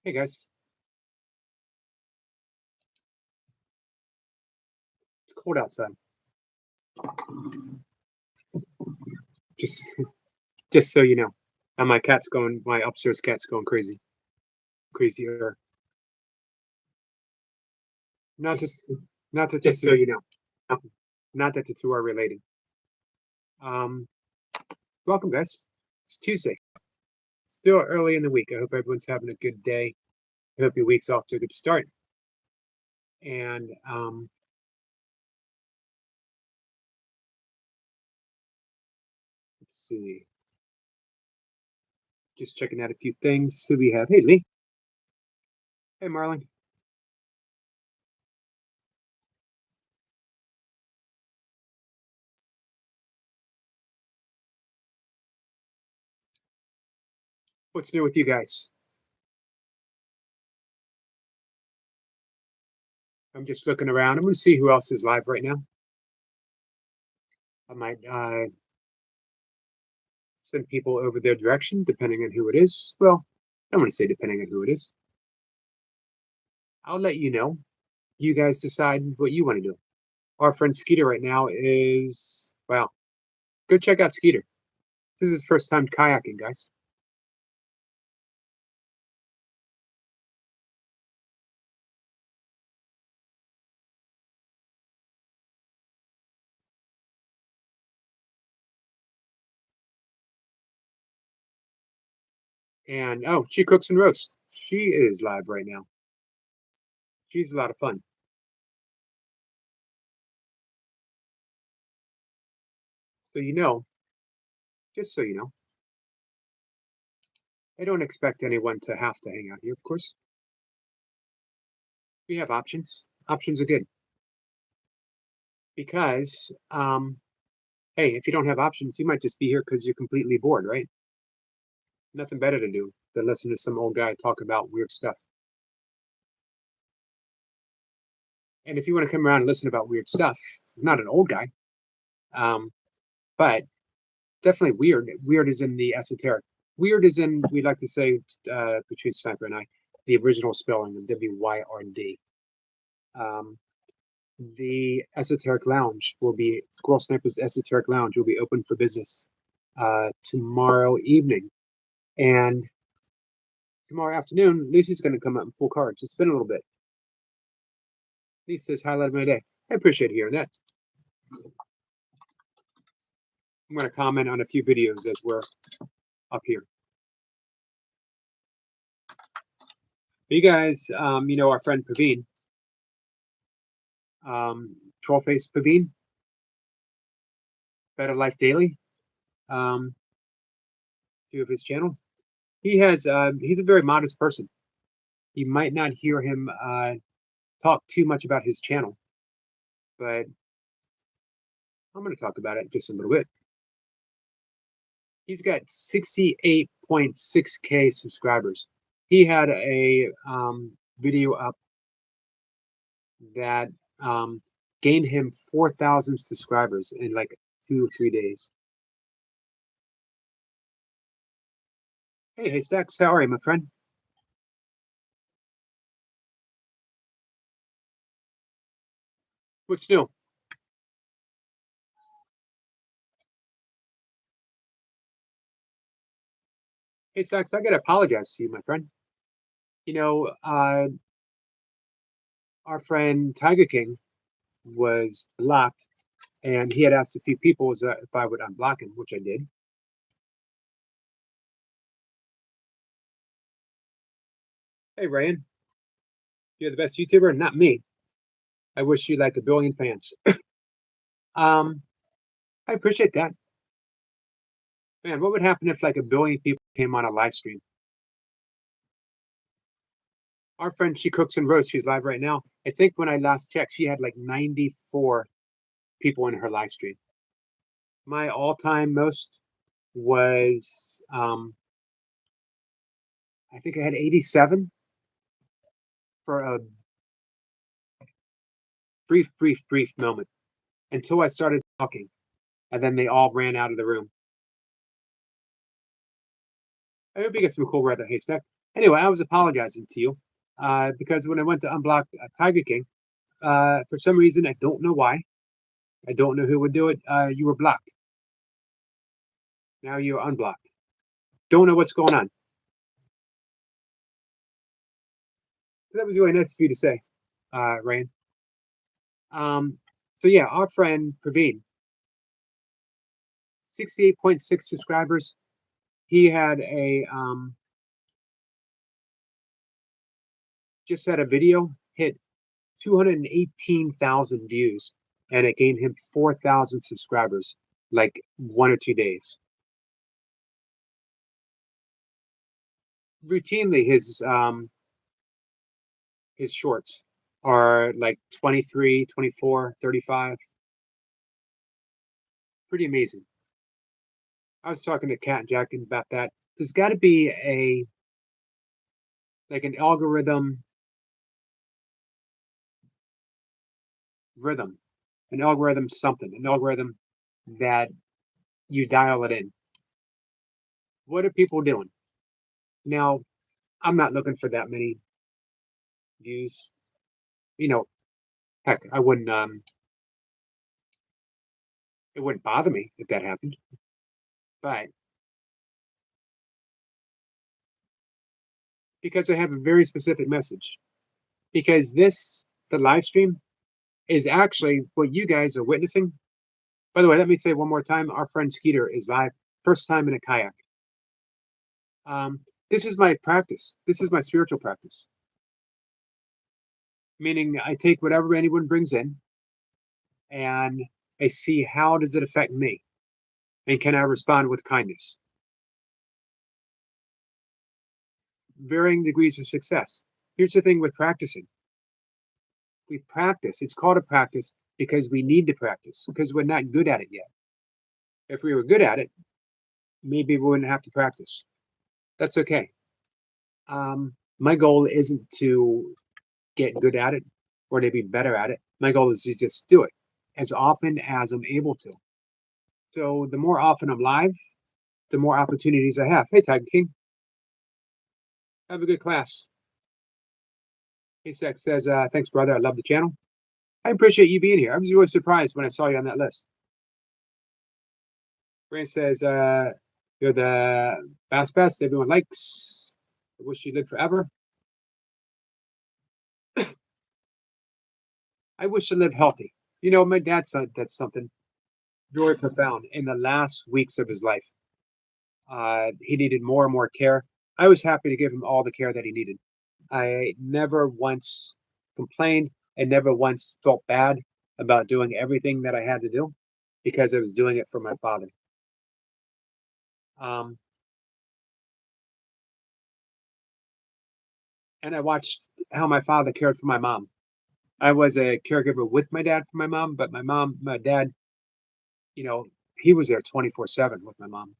Hey guys, it's cold outside. Just just so you know. And my upstairs cat's going crazy. Crazier. Not just not that the Just so two you know. not not that the two are related. Um Welcome guys. It's Tuesday. Still early in the week. I hope everyone's having a good day. I hope your week's off to a good start. And let's see. Just checking out a few things. Who we have? Hey Lee. Hey Marlon. What's new with you guys? I'm just looking around. I'm gonna see who else is live right now. I might send people over their direction, depending on who it is. Well, I don't want to say depending on who it is. I'll let you know. You guys decide what you want to do. Our friend Skeeter right now is, well, go check out Skeeter. This is his first time kayaking, guys. And oh, she cooks and roasts. She is live right now. She's a lot of fun. So, just so you know, I don't expect anyone to have to hang out here, of course. We have options. Options are good because hey, if you don't have options, you might just be here because you're completely bored, right? Nothing better to do than listen to some old guy talk about weird stuff. And if you want to come around and listen about weird stuff, not an old guy, um, but definitely weird. Weird is in the esoteric. Weird is in, we like to say, between Sniper and I, the original spelling of WYRD. Um, the Esoteric Lounge will be, Squirrel Sniper's Esoteric Lounge will be open for business tomorrow evening. And tomorrow afternoon, Lucy's going to come up and pull cards. It's been a little bit. Lisa's highlight of my day. I appreciate hearing that. I'm going to comment on a few videos as we're up here. You guys, our friend Paveen, Trollface Paveen, Better Life Daily, two of his channel. He's a very modest person. You might not hear him talk too much about his channel, but I'm going to talk about it just a little bit. He's got 68.6K subscribers. He had a video up that gained him 4,000 subscribers in like 2 or 3 days. Hey, Haystacks, how are you, my friend? What's new? Haystacks, I gotta apologize to you, my friend. You know, our friend Tiger King was blocked, and he had asked a few people if I would unblock him, which I did. Hey, Ryan, you're the best YouTuber, not me. I wish you like a billion fans. um, I appreciate that. Man, what would happen if like a billion people came on a live stream? Our friend, she cooks and roasts. She's live right now. I think when I last checked, she had like 94 people in her live stream. My all-time most was, I think I had 87 for a brief moment until I started talking, and then they all ran out of the room. I hope you get some cool weather, Haystack. Anyway, I was apologizing to you because when I went to unblock Tiger King, for some reason, I don't know why, I don't know who would do it, you were blocked. Now you're unblocked. Don't know what's going on. So that was really nice of you to say, Ryan. So yeah, our friend Praveen, 68.6 subscribers. He had a just had a video hit 218,000 views, and it gained him 4,000 subscribers, like 1 or 2 days. Routinely, his shorts are like 23, 24, 35. Pretty amazing. I was talking to Kat and Jack about that. There's got to be a like an algorithm rhythm, an algorithm something, an algorithm that you dial it in. What are people doing? Now, I'm not looking for that many views. You know, heck, I wouldn't it wouldn't bother me if that happened. But because I have a very specific message. Because the live stream is actually what you guys are witnessing. By the way, let me say one more time, our friend Skeeter is live, first time in a kayak. This is my practice. This is my spiritual practice. Meaning I take whatever anyone brings in and I see how does it affect me and can I respond with kindness? Varying degrees of success. Here's the thing with practicing. We practice. It's called a practice because we need to practice because we're not good at it yet. If we were good at it, maybe we wouldn't have to practice. That's okay. My goal isn't to get good at it or to be better at it. My goal is to just do it as often as I'm able to. So the more often I'm live, the more opportunities I have. Hey, Tiger King, have a good class. Hey, Sex says, thanks, brother. I love the channel. I appreciate you being here. I was really surprised when I saw you on that list. Grant says, you're the best everyone likes. I wish you lived forever. I wish to live healthy. You know, my dad said that's something very profound in the last weeks of his life. He needed more and more care. I was happy to give him all the care that he needed. I never once complained. I never once felt bad about doing everything that I had to do because I was doing it for my father. Um, and I watched how my father cared for my mom. I was a caregiver with my dad for my mom, but my dad, you know, he was there 24/7 with my mom.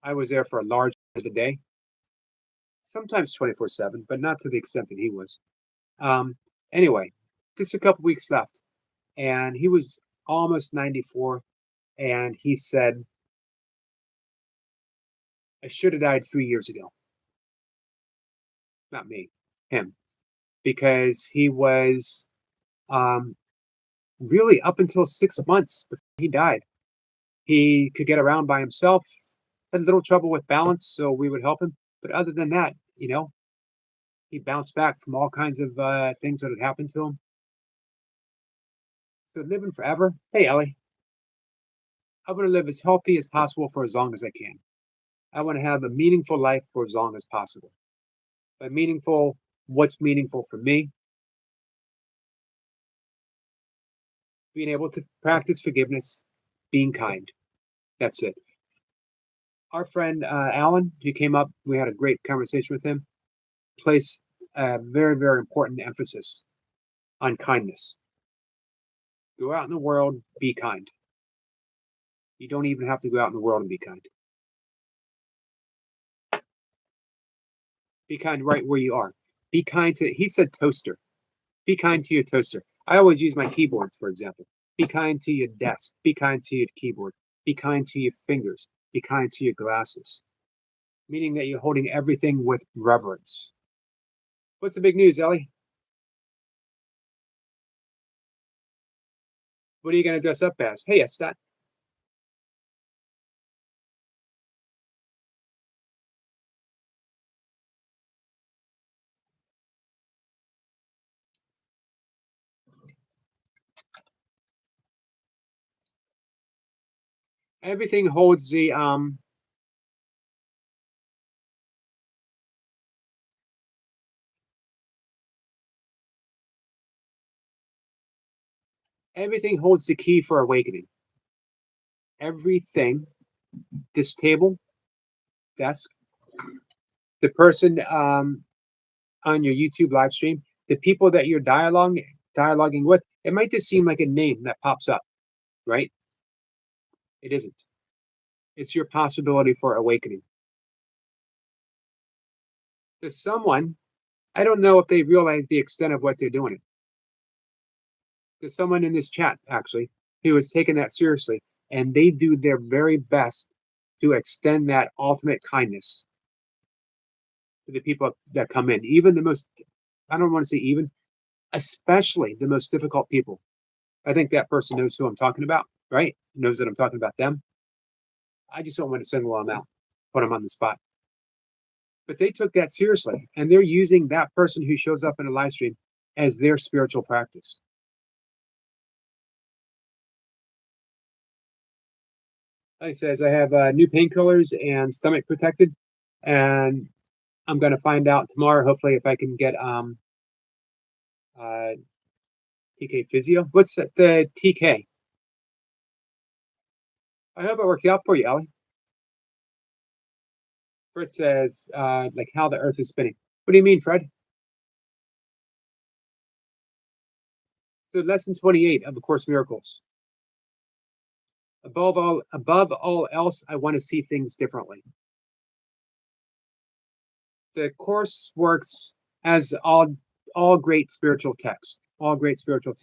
I was there for a large part of the day, sometimes 24/7, but not to the extent that he was. Um, anyway, just a couple weeks left, and he was almost 94, and he said, I should have died 3 years ago. Not me, him, because he was um, really up until 6 months before he died. He could get around by himself, had a little trouble with balance, so we would help him. But other than that, he bounced back from all kinds of things that had happened to him. So living forever. Hey, Ellie, I want to live as healthy as possible for as long as I can. I want to have a meaningful life for as long as possible. By meaningful, what's meaningful for me? Being able to practice forgiveness, being kind. That's it. Our friend Alan, who came up, we had a great conversation with him, placed a very, very important emphasis on kindness. Go out in the world, be kind. You don't even have to go out in the world and be kind. Be kind right where you are. Be kind to, he said toaster. Be kind to your toaster. I always use my keyboard, for example. Be kind to your desk. Be kind to your keyboard. Be kind to your fingers. Be kind to your glasses. meaning that you're holding everything with reverence. What's the big news, Ellie? What are you going to dress up as? Hey, Estat. Everything holds the everything holds the key for awakening. Everything, this table, desk, the person on your YouTube live stream, the people that you're dialoguing with, it might just seem like a name that pops up, right? It isn't. It's your possibility for awakening. There's someone, I don't know if they realize the extent of what they're doing. There's someone in this chat, actually, who is taking that seriously, and they do their very best to extend that ultimate kindness to the people that come in. Even the most, I don't want to say even, especially the most difficult people. I think that person knows who I'm talking about, right? Knows that I'm talking about them. I just don't want to single them out, put them on the spot. But they took that seriously, and they're using that person who shows up in a live stream as their spiritual practice. Like I says, I have new painkillers and stomach protected, and I'm going to find out tomorrow, hopefully, if I can get uh, TK Physio. What's the TK? I hope it works out for you, Ellie. Fred says, like how the earth is spinning. What do you mean, Fred? So lesson 28 of the Course in Miracles. Above all else, I want to see things differently. The Course works as all great spiritual texts, all great spiritual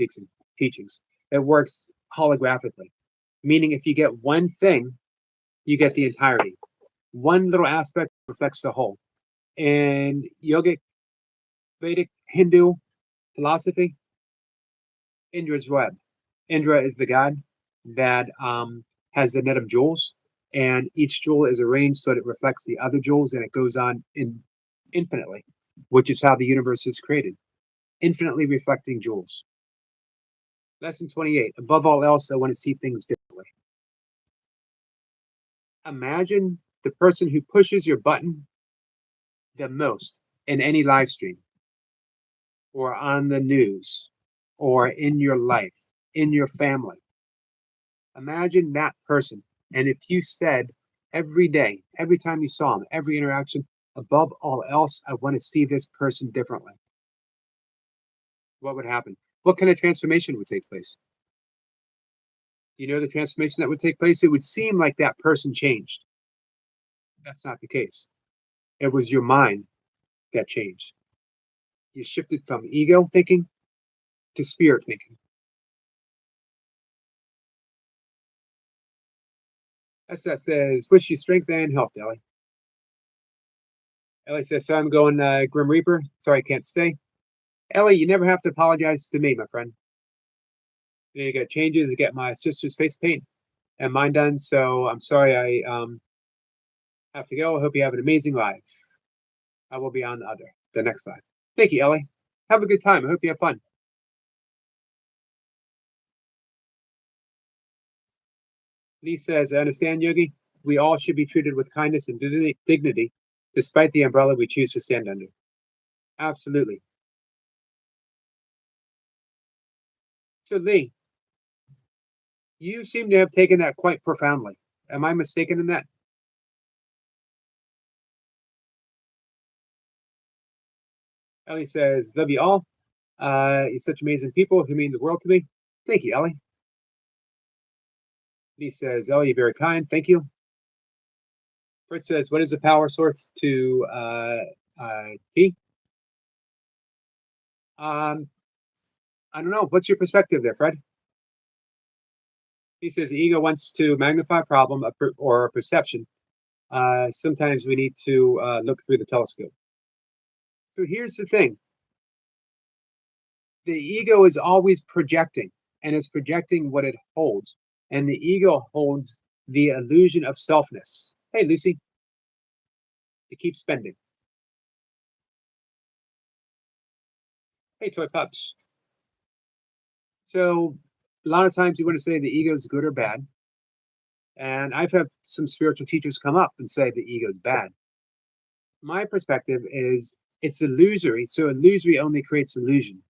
teachings. It works holographically, meaning if you get one thing, you get the entirety. One little aspect affects the whole. In yogic, Vedic, Hindu philosophy, Indra's web. Indra is the god that has the net of jewels, and each jewel is arranged so that it reflects the other jewels, and it goes on infinitely, which is how the universe is created. Infinitely reflecting jewels. Lesson 28. Above all else, I want to see things differently. Imagine the person who pushes your button the most in any live stream, or on the news, or in your life, in your family. Imagine that person. And if you said every day, every time you saw him, every interaction, above all else, I want to see this person differently, what would happen? What kind of transformation would take place? Do you know the transformation that would take place? It would seem like that person changed. That's not the case. It was your mind that changed. You shifted from ego thinking to spirit thinking. That says, wish you strength and health, Ellie. Ellie says, so I'm going Grim Reaper. Sorry, I can't stay. Ellie, you never have to apologize to me, my friend. You got changes to get my sister's face paint and mine done. So I'm sorry I have to go. I hope you have an amazing life. I will be on the next live. Thank you, Ellie. Have a good time. I hope you have fun. Lee says, I understand, Yogi. We all should be treated with kindness and dignity, despite the umbrella we choose to stand under. Absolutely. So, Lee, you seem to have taken that quite profoundly. Am I mistaken in that? Ellie says, love you all. You're such amazing people who mean the world to me. Thank you, Ellie. Lee says, Ellie, you're very kind. Thank you. Fritz says, what is the power source to he? I don't know. What's your perspective there, Fred? He says the ego wants to magnify a problem or a perception sometimes we need to look through the telescope. So here's the thing: the ego is always projecting, and it's projecting what it holds. And the ego holds the illusion of selfness. Hey, Lucy, it keeps spending. Hey, toy pups. So a lot of times you want to say the ego is good or bad. And I've had some spiritual teachers come up and say the ego is bad. My perspective is it's illusory. So illusory only creates illusion.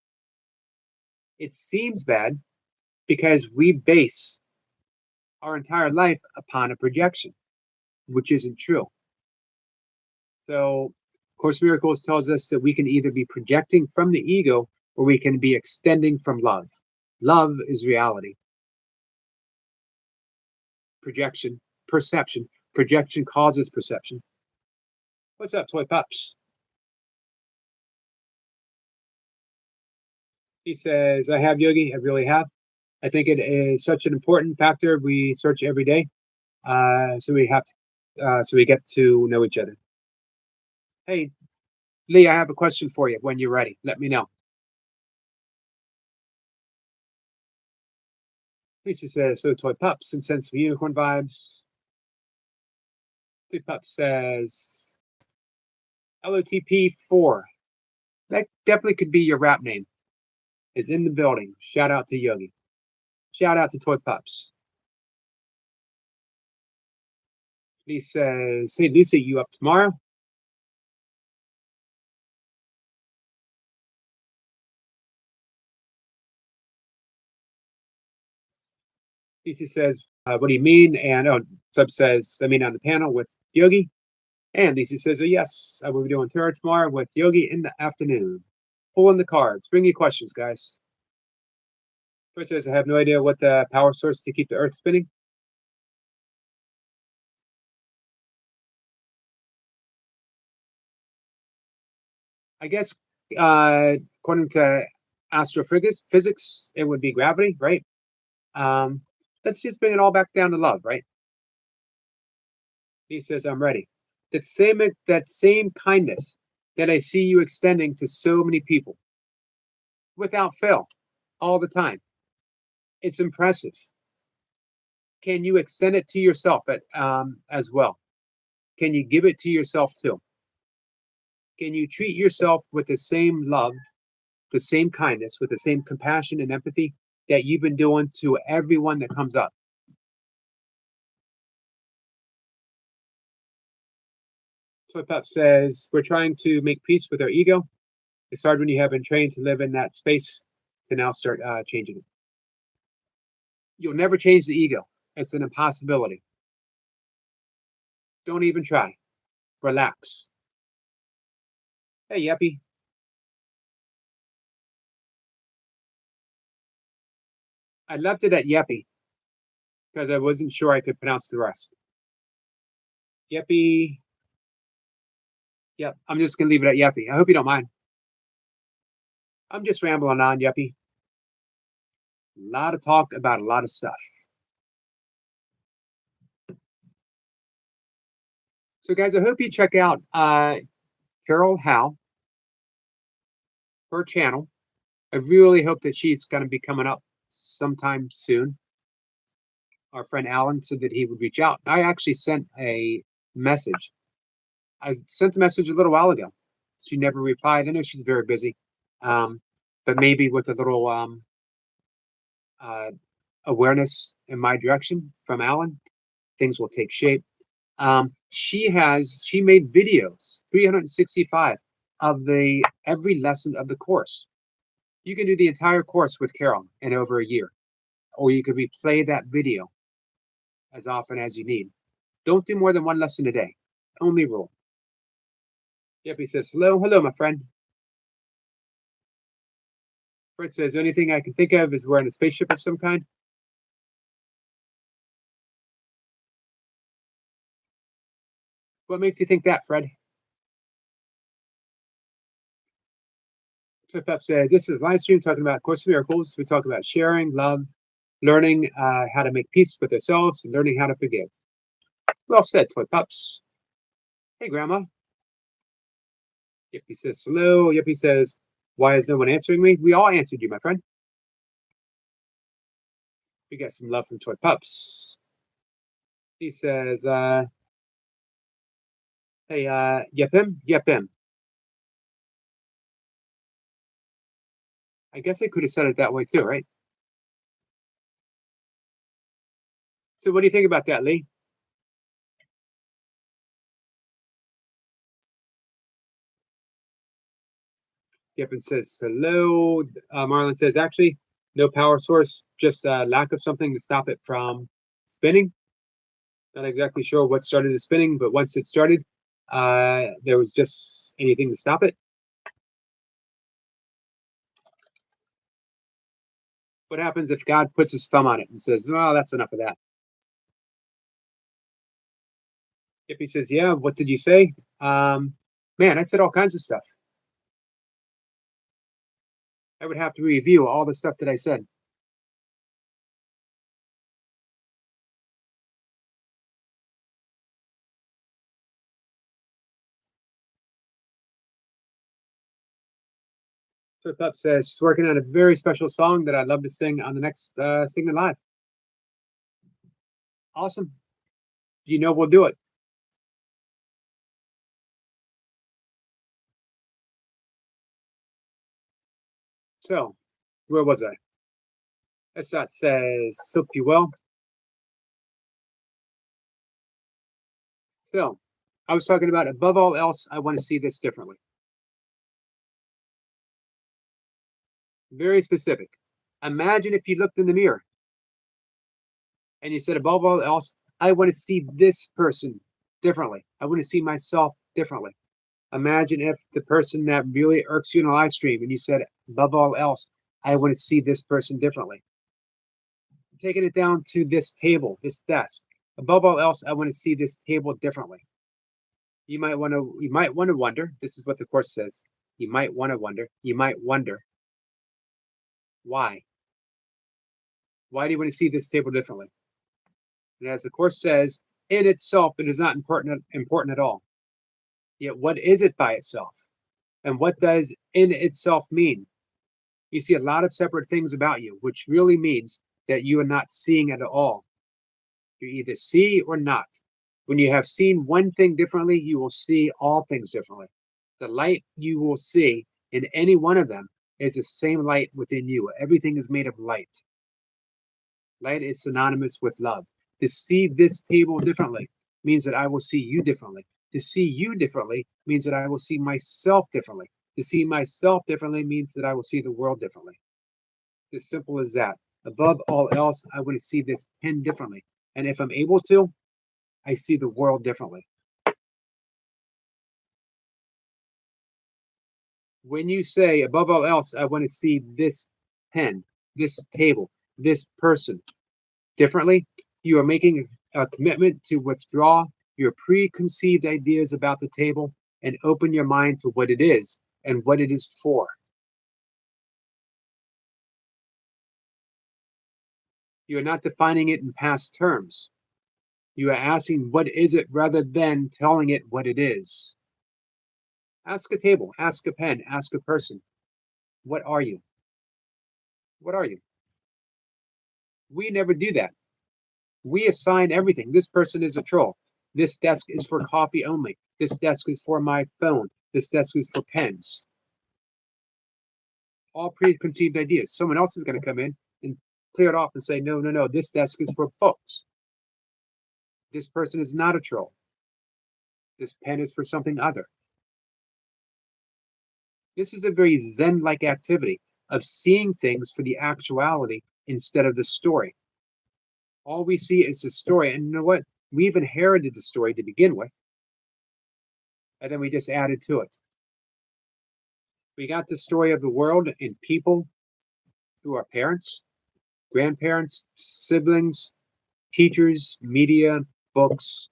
It seems bad because we base our entire life upon a projection, which isn't true. So Course in Miracles tells us that we can either be projecting from the ego or we can be extending from love. Love is reality. Projection, perception. Projection causes perception. What's up, toy pups? He says, I have, Yogi. I really have. I think it is such an important factor we search every day. So we have to, so we get to know each other. Hey, Lee, I have a question for you. When you're ready, let me know. Lisa says, so toy pups and sends some unicorn vibes. Toy pup says, LOTP4. That definitely could be your rap name. Is in the building. Shout out to Yogi. Shout out to toy pups. Lee says, hey, Lisa, you up tomorrow? Lisa says, what do you mean? And Sub says, I mean on the panel with Yogi. And Lisa says, oh, yes, I will be doing tarot tomorrow with Yogi in the afternoon. Pull in the cards. Bring your questions, guys. First says, I have no idea what the power source to keep the earth spinning. I guess according to astrophysics, it would be gravity, right? Let's just bring it all back down to love, right? He says, I'm ready. That same kindness that I see you extending to so many people without fail, all the time. It's impressive. Can you extend it to yourself as well? Can you give it to yourself too? Can you treat yourself with the same love, the same kindness, with the same compassion and empathy that you've been doing to everyone that comes up? Toy Pep says, we're trying to make peace with our ego. It's hard when you have been trained to live in that space to now start changing it. You'll never change the ego. It's an impossibility. Don't even try. Relax. Hey, Yeppy. I left it at Yeppy because I wasn't sure I could pronounce the rest. Yeppy. Yep, I'm just going to leave it at Yeppy. I hope you don't mind. I'm just rambling on, Yeppy. A lot of talk about a lot of stuff. So, guys, I hope you check out Carol Howe, her channel. I really hope that she's going to be coming up sometime soon. Our friend Alan said that he would reach out. I actually sent a message. I sent the message a little while ago. She never replied. I know she's very busy, but maybe with a little awareness in my direction from Alan, things will take shape. She made videos, 365 of every lesson of the course. You can do the entire course with Carol in over a year, or you could replay that video as often as you need. Don't do more than one lesson a day. Only rule. Yep, he says, hello, my friend. Fred says, the only thing I can think of is we're in a spaceship of some kind. What makes you think that, Fred? Trip Up says, this is live stream talking about Course in Miracles. We talk about sharing, love, learning how to make peace with ourselves, and learning how to forgive. Well said, Toy Pups. Hey, Grandma. Yippee says hello. Yippee says, why is no one answering me? We all answered you, my friend. We got some love from Toy Pups. He says, hey, yep him, yep him. I guess I could have said it that way too, right? So what do you think about that, Lee? Yepin says hello. Marlon says, actually, no power source, just lack of something to stop it from spinning. Not exactly sure what started the spinning, but once it started, there was just anything to stop it. What happens if God puts his thumb on it and says, well, that's enough of that? If he says, yeah, what did you say? Man, I said all kinds of stuff. I would have to review all the stuff that I said. Trip Up says she's working on a very special song that I'd love to sing on the next Sing It Live. Awesome. You know we'll do it. So, where was I? Esat says, hope you well. So, I was talking about above all else, I want to see this differently. Very specific. Imagine if you looked in the mirror and you said, above all else, I want to see this person differently. I want to see myself differently. Imagine if the person that really irks you in a live stream and you said, above all else, I want to see this person differently. Taking it down to this table, this desk. Above all else, I want to see this table differently. You might want to wonder, this is what the course says. You might wonder why. Why do you want to see this table differently? And as the course says, in itself, it is not important at all. Yet what is it by itself? And what does in itself mean? You see a lot of separate things about you, which really means that you are not seeing at all. You either see or not. When you have seen one thing differently, you will see all things differently. The light you will see in any one of them is the same light within you. Everything is made of light. Light is synonymous with love. To see this table differently means that I will see you differently. To see you differently means that I will see myself differently. To see myself differently means that I will see the world differently. It's as simple as that. Above all else, I want to see this pen differently. And if I'm able to, I see the world differently. When you say, above all else, I want to see this pen, this table, this person differently, you are making a commitment to withdraw your preconceived ideas about the table and open your mind to what it is and what it is for. You are not defining it in past terms. You are asking, what is it, rather than telling it what it is. Ask a table, ask a pen, ask a person, what are you? What are you? We never do that. We assign everything. This person is a troll. This desk is for coffee only. This desk is for my phone. This desk is for pens. All preconceived ideas. Someone else is going to come in and clear it off and say, no, no, no, this desk is for books. This person is not a troll. This pen is for something other. This is a very Zen like activity of seeing things for the actuality instead of the story. All we see is the story. And you know what? We've inherited the story to begin with, and then we just added to it. We got the story of the world and people through our parents, grandparents, siblings, teachers, media, books,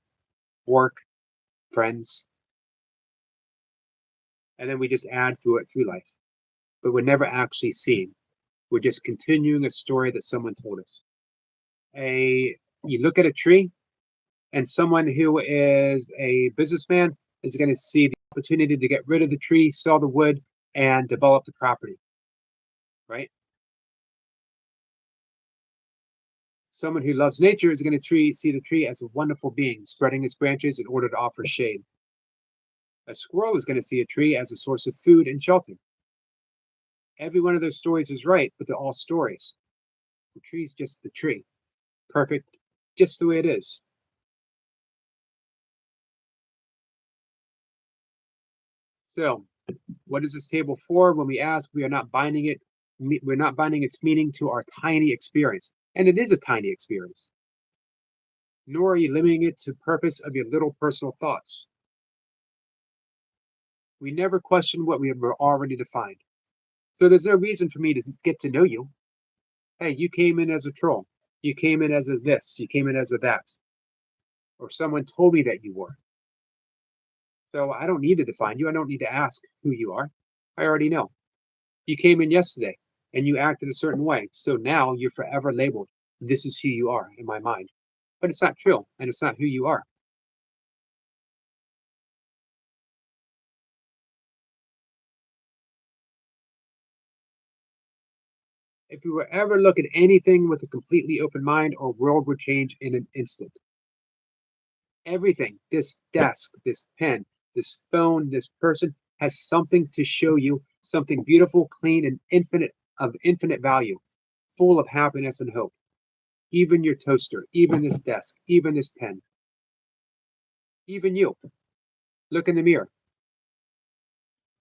work, friends. And then we just add through it through life. But we're never actually seeing. We're just continuing a story that someone told us. You look at a tree, and someone who is a businessman is going to see the opportunity to get rid of the tree, sell the wood, and develop the property, right? Someone who loves nature is going to see the tree as a wonderful being, spreading its branches in order to offer shade. A squirrel is going to see a tree as a source of food and shelter. Every one of those stories is right, but they're all stories. The tree's just the tree, perfect, just the way it is. So, what is this table for? When we ask, we are not binding it. We're not binding its meaning to our tiny experience, and it is a tiny experience. Nor are you limiting it to purpose of your little personal thoughts. We never question what we have already defined. So there's no reason for me to get to know you. Hey, you came in as a troll. You came in as a this. You came in as a that. Or someone told me that you were. So I don't need to define you. I don't need to ask who you are. I already know. You came in yesterday and you acted a certain way. So now you're forever labeled. This is who you are in my mind. But it's not true, and it's not who you are. If we were ever look at anything with a completely open mind, our world would change in an instant. Everything, this desk, this pen, this phone, this person has something to show you, something beautiful, clean, and infinite value, full of happiness and hope. Even your toaster, even this desk, even this pen, even you. Look in the mirror.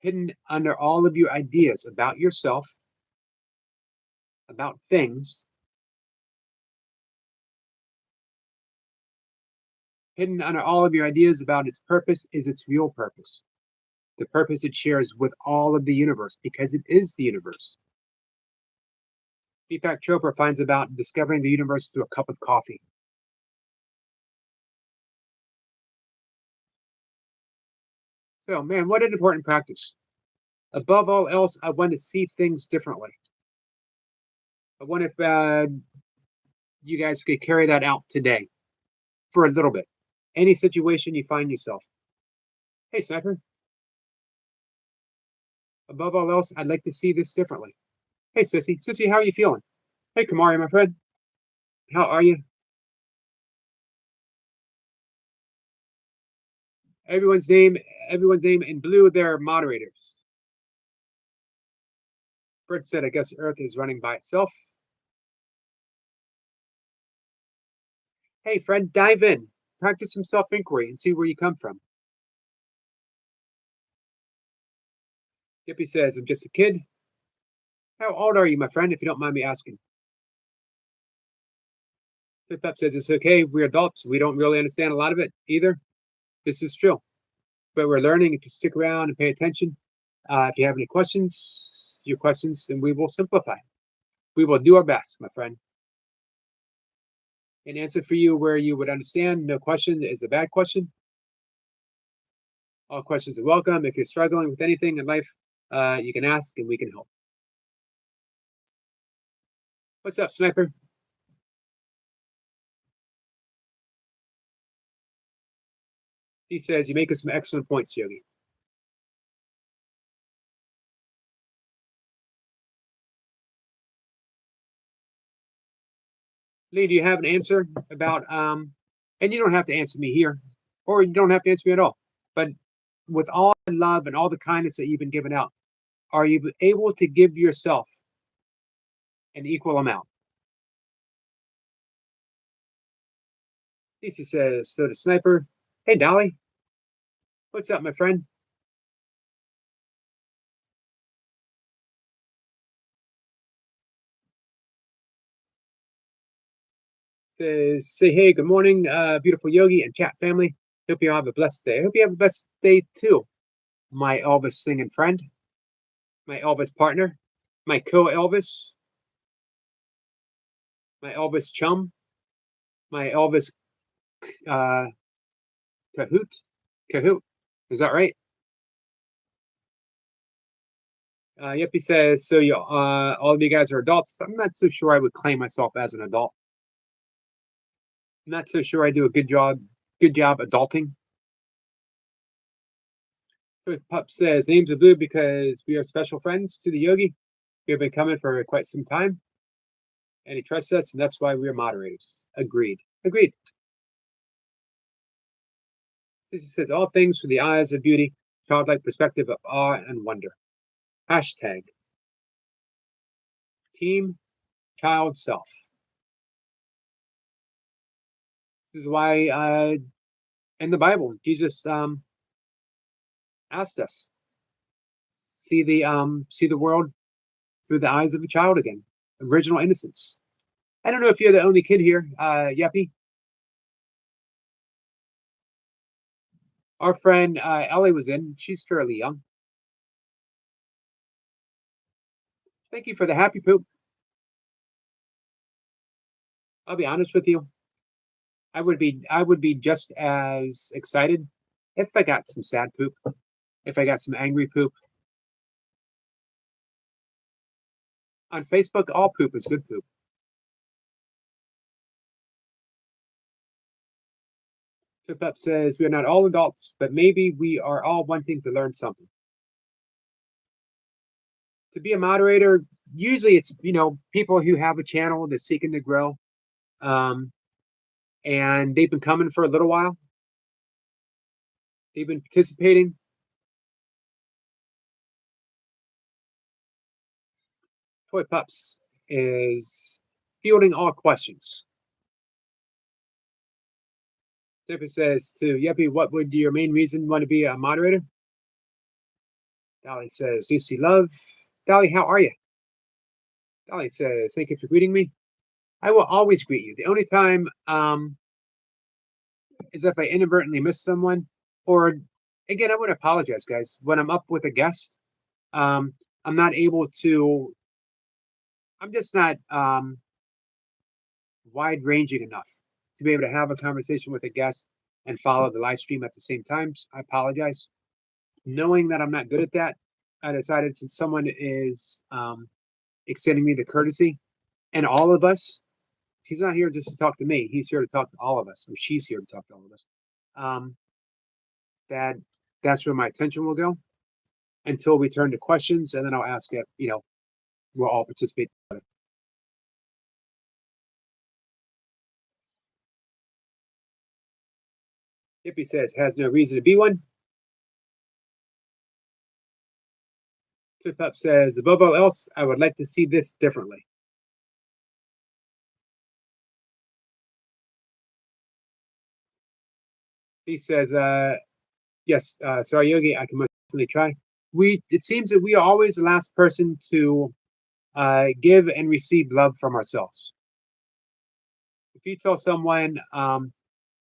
Hidden under all of your ideas about yourself, about things, hidden under all of your ideas about its purpose is its real purpose. The purpose it shares with all of the universe, because it is the universe. Deepak Chopra finds about discovering the universe through a cup of coffee. So, man, what an important practice. Above all else, I want to see things differently. I wonder if you guys could carry that out today for a little bit. Any situation you find yourself. Hey, Sniper. Above all else, I'd like to see this differently. Hey, Sissy. Sissy, how are you feeling? Hey, Kamari, my friend. How are you? Everyone's name in blue, they're moderators. Bert said, I guess Earth is running by itself. Hey, friend, dive in. Practice some self-inquiry and see where you come from. Yippee says, I'm just a kid. How old are you, my friend, if you don't mind me asking? Pip says, it's okay, we're adults. We don't really understand a lot of it either. This is true. But we're learning. If you stick around and pay attention, if you have any questions, then we will simplify. We will do our best, my friend. An answer for you where you would understand. No question is a bad question. All questions are welcome. If you're struggling with anything in life, you can ask and we can help. What's up, Sniper? He says, you make some excellent points, Yogi. Lee, do you have an answer about, and you don't have to answer me here, or you don't have to answer me at all, but with all the love and all the kindness that you've been giving out, are you able to give yourself an equal amount? Lisa says, so the Sniper. Hey, Dolly. What's up, my friend? Says, say hey, good morning, beautiful Yogi and chat family. Hope you have a blessed day. I hope you have a blessed day too, my Elvis singing friend, my Elvis partner, my co-Elvis, my Elvis chum, my Elvis Kahoot. Is that right? Yep, he says, so you, all of you guys are adults. I'm not so sure I would claim myself as an adult. I'm not so sure I do a good job adulting. So Pup says names are blue because we are special friends to the Yogi. We have been coming for quite some time, and he trusts us, and that's why we're moderators. Agreed. Agreed. Sissy says all things through the eyes of beauty, childlike perspective of awe and wonder. Hashtag Team Child Self. This is why in the Bible Jesus asked us see the world through the eyes of a child again, original innocence. I don't know if you're the only kid here, Yuppie. Our friend Ellie was in. She's fairly young. Thank you for the happy poop. I'll be honest with you. I would be just as excited if I got some sad poop, if I got some angry poop. On Facebook, all poop is good poop. Tip Up says we are not all adults, but maybe we are all wanting to learn something. To be a moderator, usually it's people who have a channel that's seeking to grow, and they've been coming for a little while. They've been participating. Toy Pups is fielding all questions. Tipper says to Yeppy, what would your main reason want to be a moderator? Dolly says, Lucy Love. Dolly, how are you? Dolly says, thank you for greeting me. I will always greet you. The only time is if I inadvertently miss someone, or again, I want to apologize, guys. When I'm up with a guest, I'm not able to. I'm just not wide ranging enough to be able to have a conversation with a guest and follow the live stream at the same time. I apologize. Knowing that I'm not good at that, I decided since someone is extending me the courtesy, and all of us, he's not here just to talk to me. He's here to talk to all of us, or she's here to talk to all of us. That that's where my attention will go until we turn to questions, and then I'll ask if we'll all participate. Hippie says has no reason to be one. Tip Up says above all else, I would like to see this differently. He says, yes, sorry, Yogi, I can most definitely try. It seems that we are always the last person to give and receive love from ourselves. If you tell someone,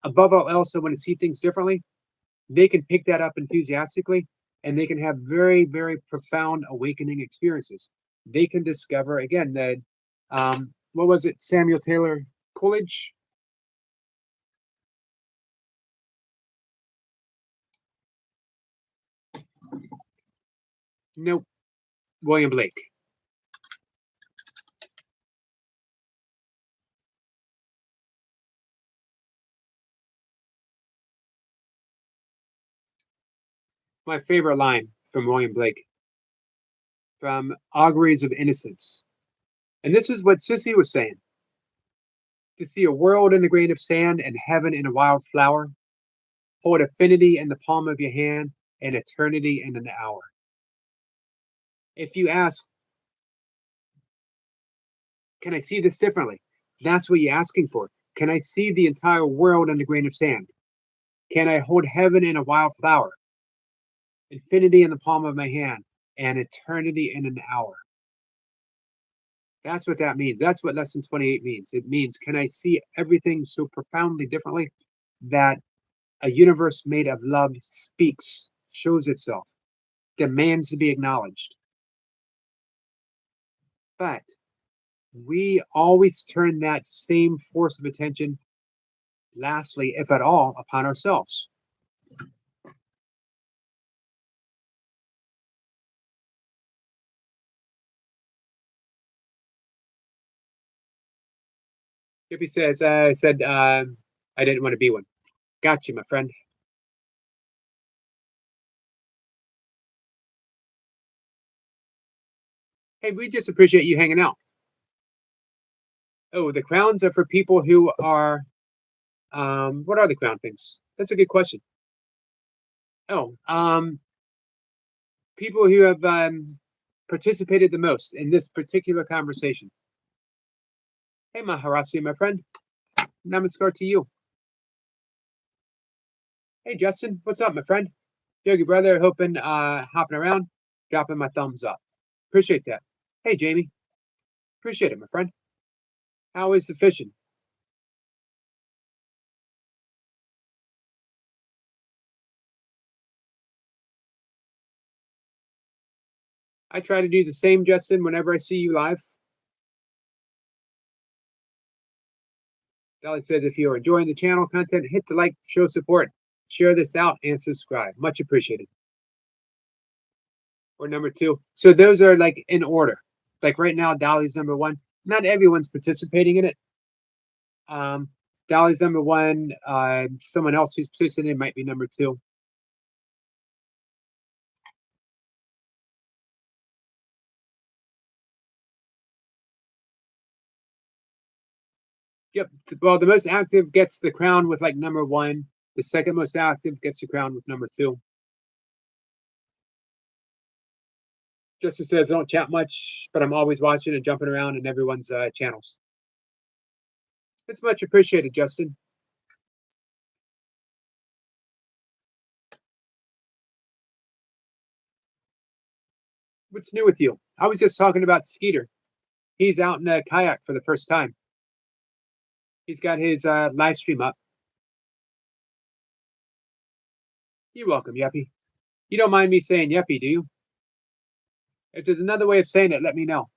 above all else, they want to see things differently, they can pick that up enthusiastically, and they can have very, very profound awakening experiences. They can discover again that what was it, Samuel Taylor Coleridge? Nope, William Blake. My favorite line from William Blake, from Auguries of Innocence. And this is what Sissy was saying. To see a world in a grain of sand and heaven in a wild flower, hold affinity in the palm of your hand and eternity in an hour. If you ask, can I see this differently? That's what you're asking for. Can I see the entire world in a grain of sand? Can I hold heaven in a wild flower? Infinity in the palm of my hand and eternity in an hour. That's what that means. That's what lesson 28 means. It means, can I see everything so profoundly differently that a universe made of love speaks, shows itself, demands to be acknowledged? But we always turn that same force of attention, lastly, if at all, upon ourselves. Hippie says, I said, I didn't want to be one. Got you, my friend. Hey, we just appreciate you hanging out. Oh, the crowns are for people who are. What are the crown things? That's a good question. Oh, people who have participated the most in this particular conversation. Hey, Maharasi, my friend. Namaskar to you. Hey, Justin. What's up, my friend? Yogi brother, hoping, hopping around, dropping my thumbs up. Appreciate that. Hey, Jamie. Appreciate it, my friend. How is the fishing? I try to do the same, Justin, whenever I see you live. Dolly says if you're enjoying the channel content, hit the like, show support, share this out, and subscribe. Much appreciated. Or number two. So those are like in order. Like right now, Dolly's number one. Not everyone's participating in it. Um, Dolly's number one. Someone else who's participating might be number two. Yep. Well, the most active gets the crown with like number one. The second most active gets the crown with number two. Justice says I don't chat much, but I'm always watching and jumping around in everyone's channels. It's much appreciated, Justin. What's new with you? I was just talking about Skeeter. He's out in a kayak for the first time. He's got his live stream up. You're welcome, Yuppie. You don't mind me saying Yuppie, do you? If there's another way of saying it, let me know.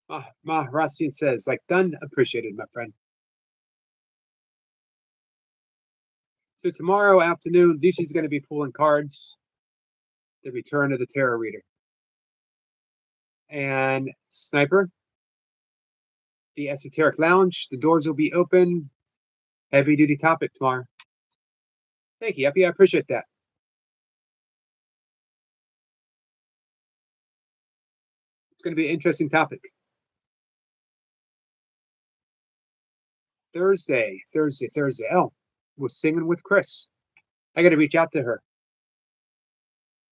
Rostin says, like done, appreciated, my friend. So tomorrow afternoon, Lucy's going to be pulling cards. The Return of the Tarot Reader. And Sniper, the Esoteric Lounge. The doors will be open. Heavy duty topic tomorrow. Thank you, Yuppie. I appreciate that. It's going to be an interesting topic. Thursday. Oh, we're singing with Chris. I got to reach out to her.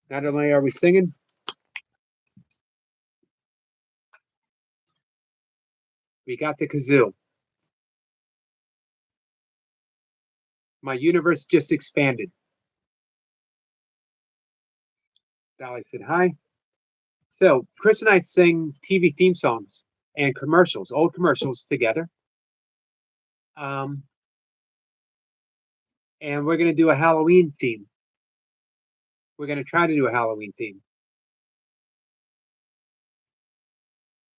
Not only are we singing, we got the kazoo. My universe just expanded. Dolly said hi. So Chris and I sing TV theme songs and commercials, old commercials together. And we're going to do a Halloween theme. We're going to try to do a Halloween theme.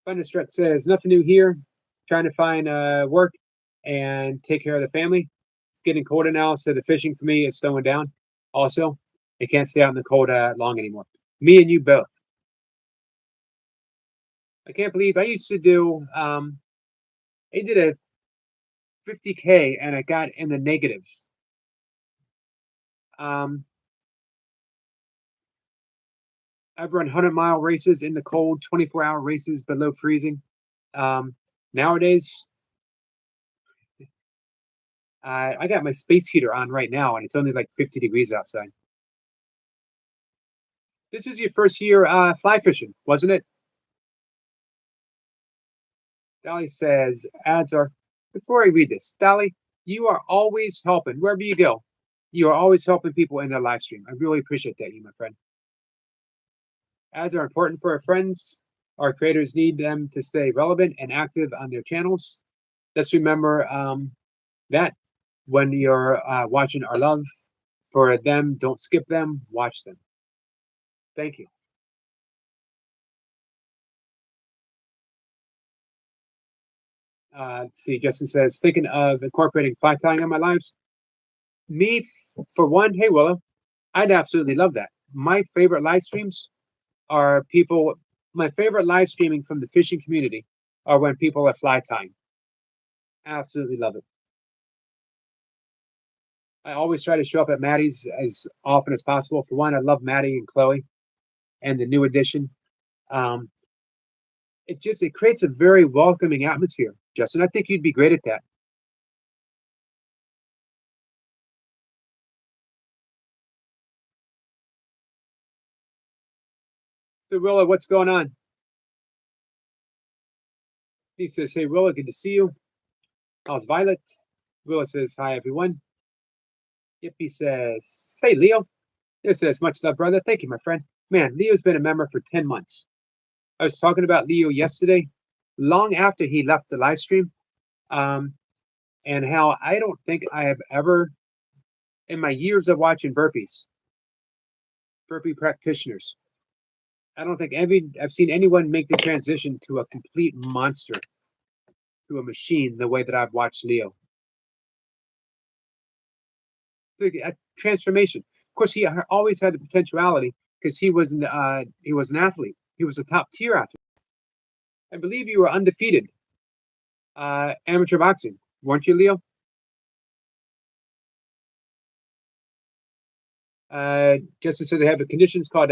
Thunderstruck says, nothing new here. Trying to find work and take care of the family. It's getting colder now, so the fishing for me is slowing down. Also, I can't stay out in the cold long anymore. Me and you both. I can't believe I used to do, I did a 50K and I got in the negatives. I've run 100-mile races in the cold, 24-hour races below freezing. Nowadays, I got my space heater on right now, and it's only like 50 degrees outside. This was your first year fly fishing, wasn't it? Dolly says, ads are. Before I read this, Dolly, you are always helping, wherever you go. You are always helping people in their live stream. I really appreciate that, you, my friend. Ads are important for our friends. Our creators need them to stay relevant and active on their channels. Let's remember that when you're watching our love for them, don't skip them, watch them. Thank you. Let's see, Justin says, thinking of incorporating fly tying on my lives. Me, for one, hey, Willow, I'd absolutely love that. My favorite live streams are people, my favorite live streaming from the fishing community are when people are fly tying. Absolutely love it. I always try to show up at Maddie's as often as possible. For one, I love Maddie and Chloe. and the new edition. Um, it creates a very welcoming atmosphere, Justin. I think you'd be great at that. So Willa, what's going on? He says, "Hey Willa, good to see you. How's Violet?" Willa says, "Hi everyone." Yippee says, "Hey Leo." It says, "Much love, brother. Thank you, my friend. Man, Leo's been a member for 10 months. I was talking about Leo yesterday, long after he left the live stream, um, and how I don't think I have ever, in my years of watching burpee practitioners, I don't think I've seen anyone make the transition to a complete monster, to a machine, the way that I've watched Leo. A transformation. Of course, he always had the potentiality because he was an athlete. He was a top tier athlete. I believe you were undefeated amateur boxing, weren't you, Leo? Justin said they have a conditions called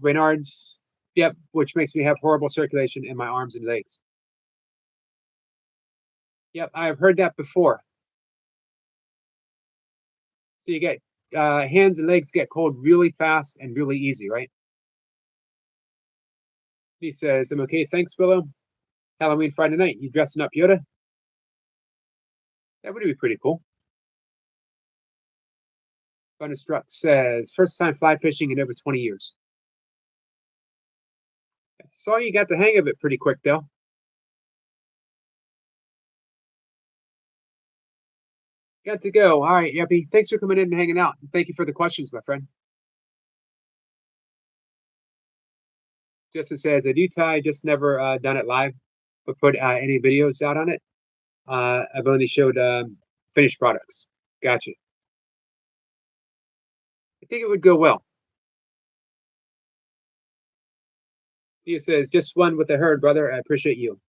Raynaud's. Yep, which makes me have horrible circulation in my arms and legs. Yep, I've heard that before. So you get hands and legs get cold really fast and really easy, right? He says, "I'm okay, thanks, Willow. Halloween Friday night. You dressing up Yoda? That would be pretty cool." Thunderstruck says, "First time fly fishing in over 20 years. I saw you got the hang of it pretty quick, though. Got to go. All right, Yuppie. Thanks for coming in and hanging out. Thank you for the questions, my friend." Justin says, "I do tie, just never done it live, but put any videos out on it. I've only showed finished products." Gotcha. I think it would go well. He says, "Just one with the herd, brother. I appreciate you.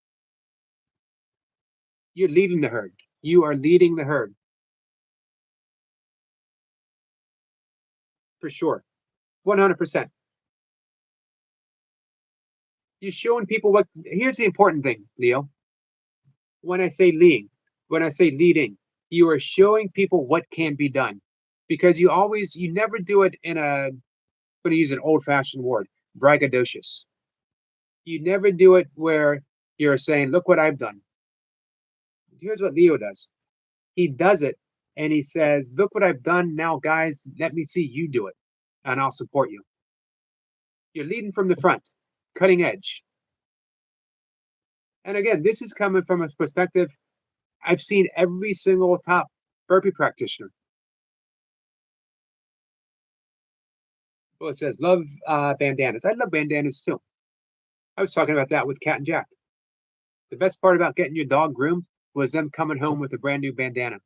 You're leading the herd. You are leading the herd for sure. 100%. You're showing people what. Here's the important thing, Leo. When I say leading, when I say leading, you are showing people what can be done, because you never do it in a. I'm going to use an old-fashioned word, braggadocious. You never do it where you're saying, "Look what I've done." Here's what Leo does. He does it and he says, "Look what I've done now, guys. Let me see you do it, and I'll support you." You're leading from the front, cutting edge. And again, this is coming from a perspective. I've seen every single top burpee practitioner. Well, it says, "Love bandanas." I love bandanas too. I was talking about that with Cat and Jack. The best part about getting your dog groomed was them coming home with a brand new bandana.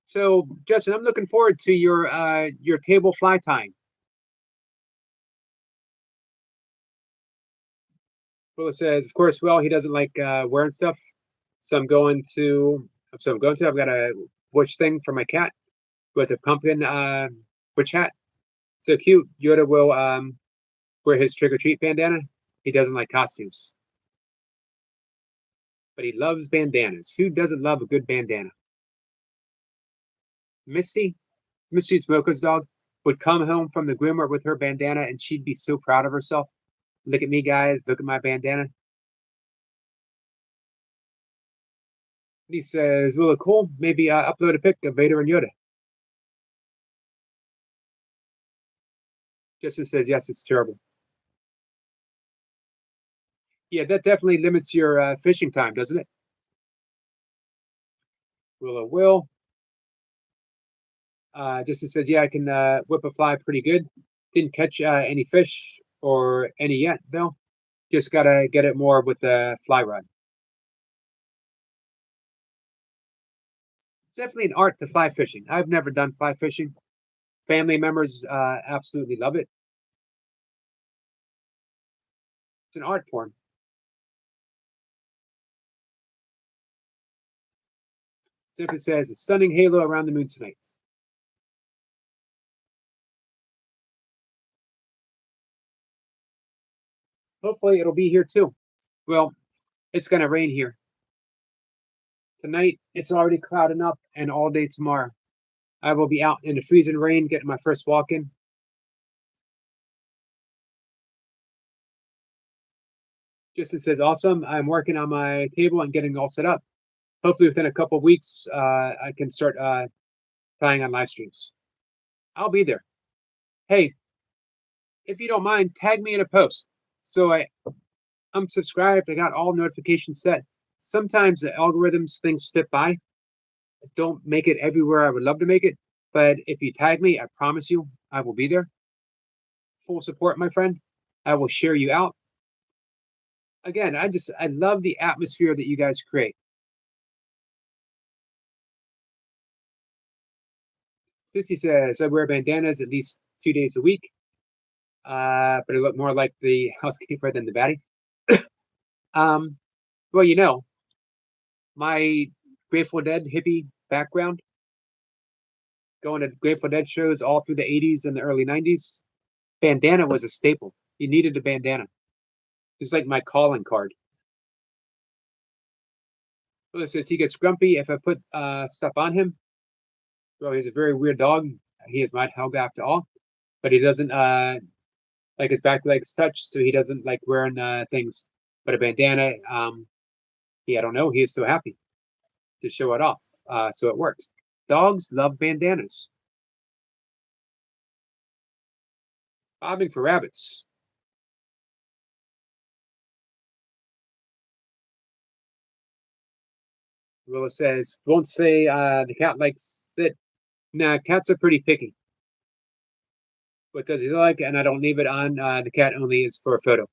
So, Justin, I'm looking forward to your table fly tying. Well, it says, "Of course, well, he doesn't like wearing stuff, so I'm going to. So I'm going to. I've got a witch thing for my cat with a pumpkin witch hat. So cute. Yoda will wear his trick or treat bandana. He doesn't like costumes, but he loves bandanas. Who doesn't love a good bandana?" Misty, Misty Smoker's dog, would come home from the groomer with her bandana, and she'd be so proud of herself. "Look at me, guys. Look at my bandana." He says, "Will it cool? Maybe upload a pic of Vader and Yoda." Justin says, "Yes, it's terrible." Yeah, that definitely limits your fishing time, doesn't it? Will. Justin says, "Yeah, I can whip a fly pretty good. Didn't catch any fish or any yet, though. Just gotta get it more with the fly rod." It's definitely an art to fly fishing. I've never done fly fishing. Family members absolutely love it. It's an art form. Simply says, "A stunning halo around the moon tonight." Hopefully, it'll be here too. Well, it's going to rain here. Tonight, it's already clouding up, and all day tomorrow. I will be out in the freezing rain getting my first walk in. Justin says, awesome. I'm working on my table and getting all set up. Hopefully, within a couple of weeks, I can start playing on live streams. I'll be there. Hey, if you don't mind, tag me in a post. So I'm subscribed. I got all notifications set. Sometimes the algorithms things slip by. Don't make it everywhere I would love to make it. But if you tag me, I promise you I will be there. Full support, my friend. I will share you out. Again, I love the atmosphere that you guys create. Sissy says I wear bandanas at least 2 days a week. But I look more like the housekeeper than the baddie. um, well, my Grateful Dead hippie background, going to Grateful Dead shows all through the 80s and the early 90s. Bandana was a staple. You needed a bandana. It's like my calling card. Well, it says he gets grumpy if I put stuff on him. Well, he's a very weird dog. He is my dog after all, but he doesn't like his back legs touched, so he doesn't like wearing things. But a bandana, I don't know. He is so happy to show it off, so it works. Dogs love bandanas. Bobbing for rabbits. Willa says, won't say the cat likes it. Nah, cats are pretty picky. What does he like? And I don't leave it on. The cat only is for a photo.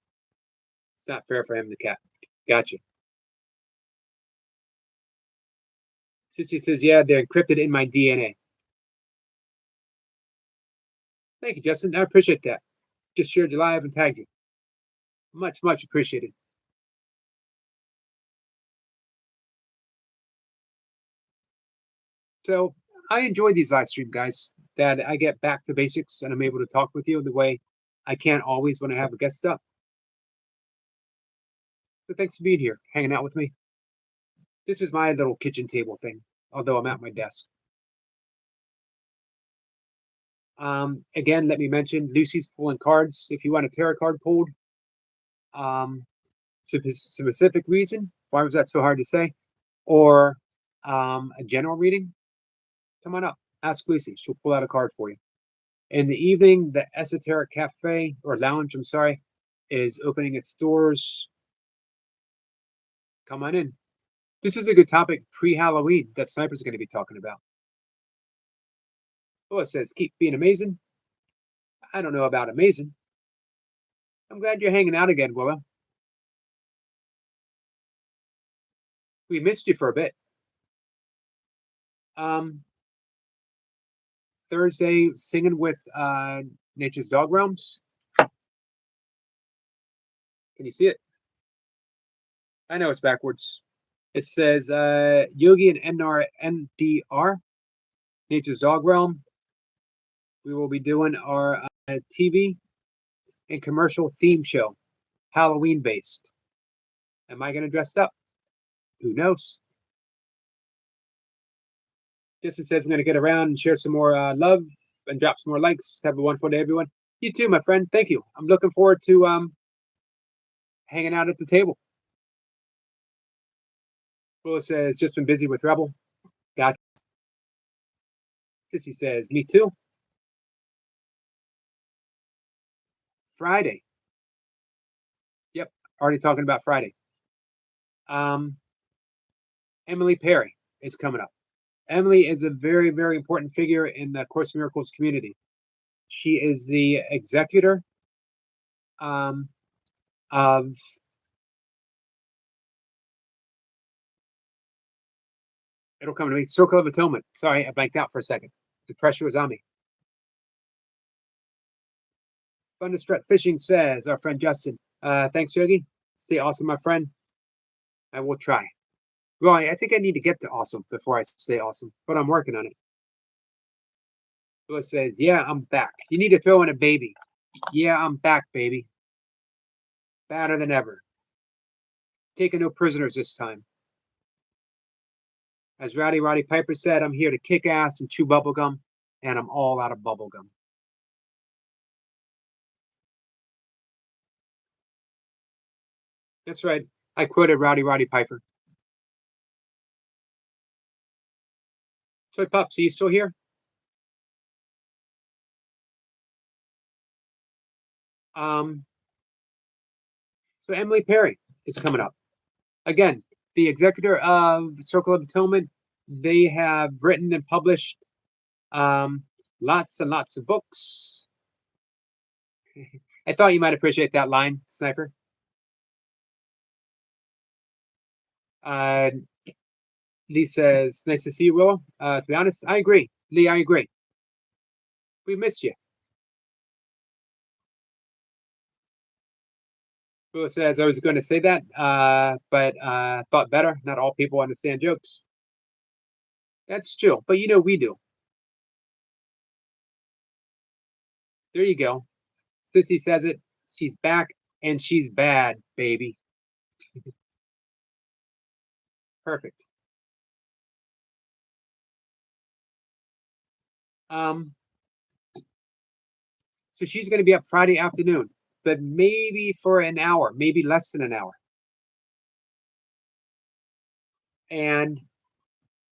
It's not fair for him, the cat. Gotcha. Sissy says, yeah, they're encrypted in my DNA. Thank you, Justin. I appreciate that. Just shared your live and tagged you. Much, much appreciated. So I enjoy these live stream, guys, that I get back to basics and I'm able to talk with you the way I can't always when I have a guest up. So thanks for being here, hanging out with me. This is my little kitchen table thing, although I'm at my desk. Again, let me mention Lucy's pulling cards. If you want a tarot card pulled, specific reason, why was that so hard to say? Or a general reading, come on up, ask Lucy. She'll pull out a card for you. In the evening, the Esoteric Cafe or Lounge, I'm sorry, is opening its doors. Come on in. This is a good topic pre-Halloween that Sniper's going to be talking about. Oh, it says, keep being amazing. I don't know about amazing. I'm glad you're hanging out again, Willa. We missed you for a bit. Thursday, singing with Nature's Dog Realms. Can you see it? I know it's backwards. It says Yogi and NDR, Nature's Dog Realm. We will be doing our TV and commercial theme show, Halloween based. Am I going to dress up? Who knows? Justin says we're going to get around and share some more love and drop some more likes. Have a wonderful day, everyone. You too, my friend. Thank you. I'm looking forward to hanging out at the table. Willa says, just been busy with Rebel. Gotcha. Sissy says, me too. Friday. Yep, already talking about Friday. Emily Perry is coming up. Emily is a very, very important figure in the Course in Miracles community. She is the executor of it'll come to me. Circle of Atonement. Sorry, I blanked out for a second. The pressure was on me. Fun to Strut Fishing says, our friend Justin. Thanks, Yogi. Stay awesome, my friend. I will try. Well, I think I need to get to awesome before I say awesome, but I'm working on it. Phyllis says, yeah, I'm back. You need to throw in a baby. Yeah, I'm back, baby. Badder than ever. Taking no prisoners this time. As Rowdy Roddy Piper said, I'm here to kick ass and chew bubblegum, and I'm all out of bubblegum. That's right. I quoted Rowdy Roddy Piper. Toy Pups, are you still here? Um, so Emily Perry is coming up. Again, the executor of Circle of Atonement, they have written and published lots and lots of books. I thought you might appreciate that line, Sniper. Uh, Lee says, nice to see you, Willow. To be honest, I agree. Lee, I agree. We missed you. Willow says, I was going to say that, but thought better. Not all people understand jokes. That's true, but you know we do. There you go. Sissy says it. She's back, and she's bad, baby. Perfect. Um, so she's going to be up Friday afternoon, but maybe for an hour, maybe less than an hour. And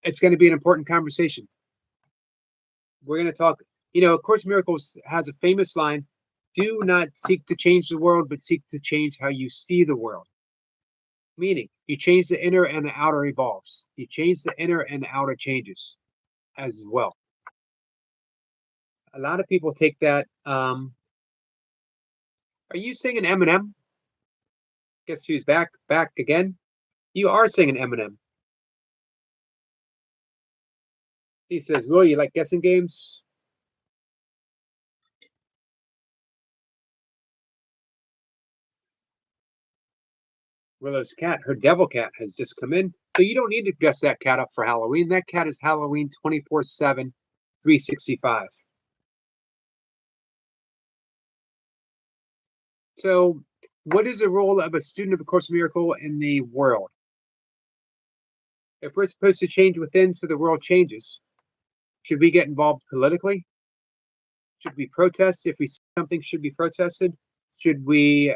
it's going to be an important conversation. We're going to talk, A Course in Miracles has a famous line, do not seek to change the world, but seek to change how you see the world. Meaning, you change the inner and the outer evolves. You change the inner and the outer changes as well. A lot of people take that. Are you singing Eminem? Guess who's back again? You are singing Eminem. He says, "Will you like guessing games?" Willow's cat, her devil cat, has just come in. So you don't need to dress that cat up for Halloween. That cat is Halloween 24/7, 365. So, what is the role of a student of A Course in Miracle in the world? If we're supposed to change within so the world changes, should we get involved politically? Should we protest if we see something should be protested? Should we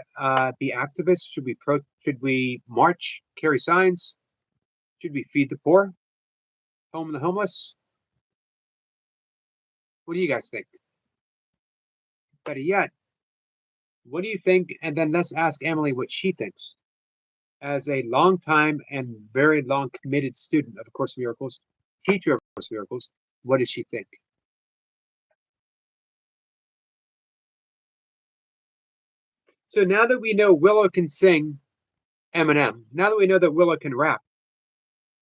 be activists? Should we march, carry signs? Should we feed the poor, home the homeless? What do you guys think? Better yet, what do you think? And then let's ask Emily what she thinks. As a long time and very long committed student of A Course in Miracles, teacher of A Course in Miracles, what does she think? So now that we know Willow can sing Eminem, now that we know that Willow can rap,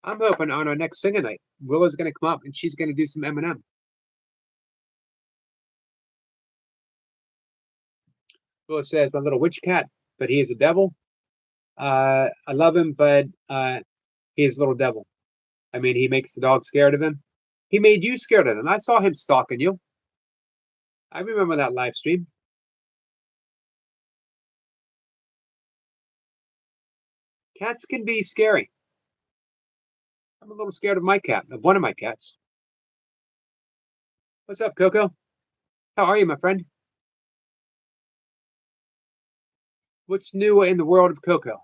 I'm hoping on our next singing night, Willow's going to come up and she's going to do some Eminem. Willow says, my little witch cat, but he is a devil. I love him, but he is a little devil. I mean, he makes the dog scared of him. He made you scared of him. I saw him stalking you. I remember that live stream. Cats can be scary. I'm a little scared of my cat, of one of my cats. What's up, Coco? How are you, my friend? What's new in the world of Coco?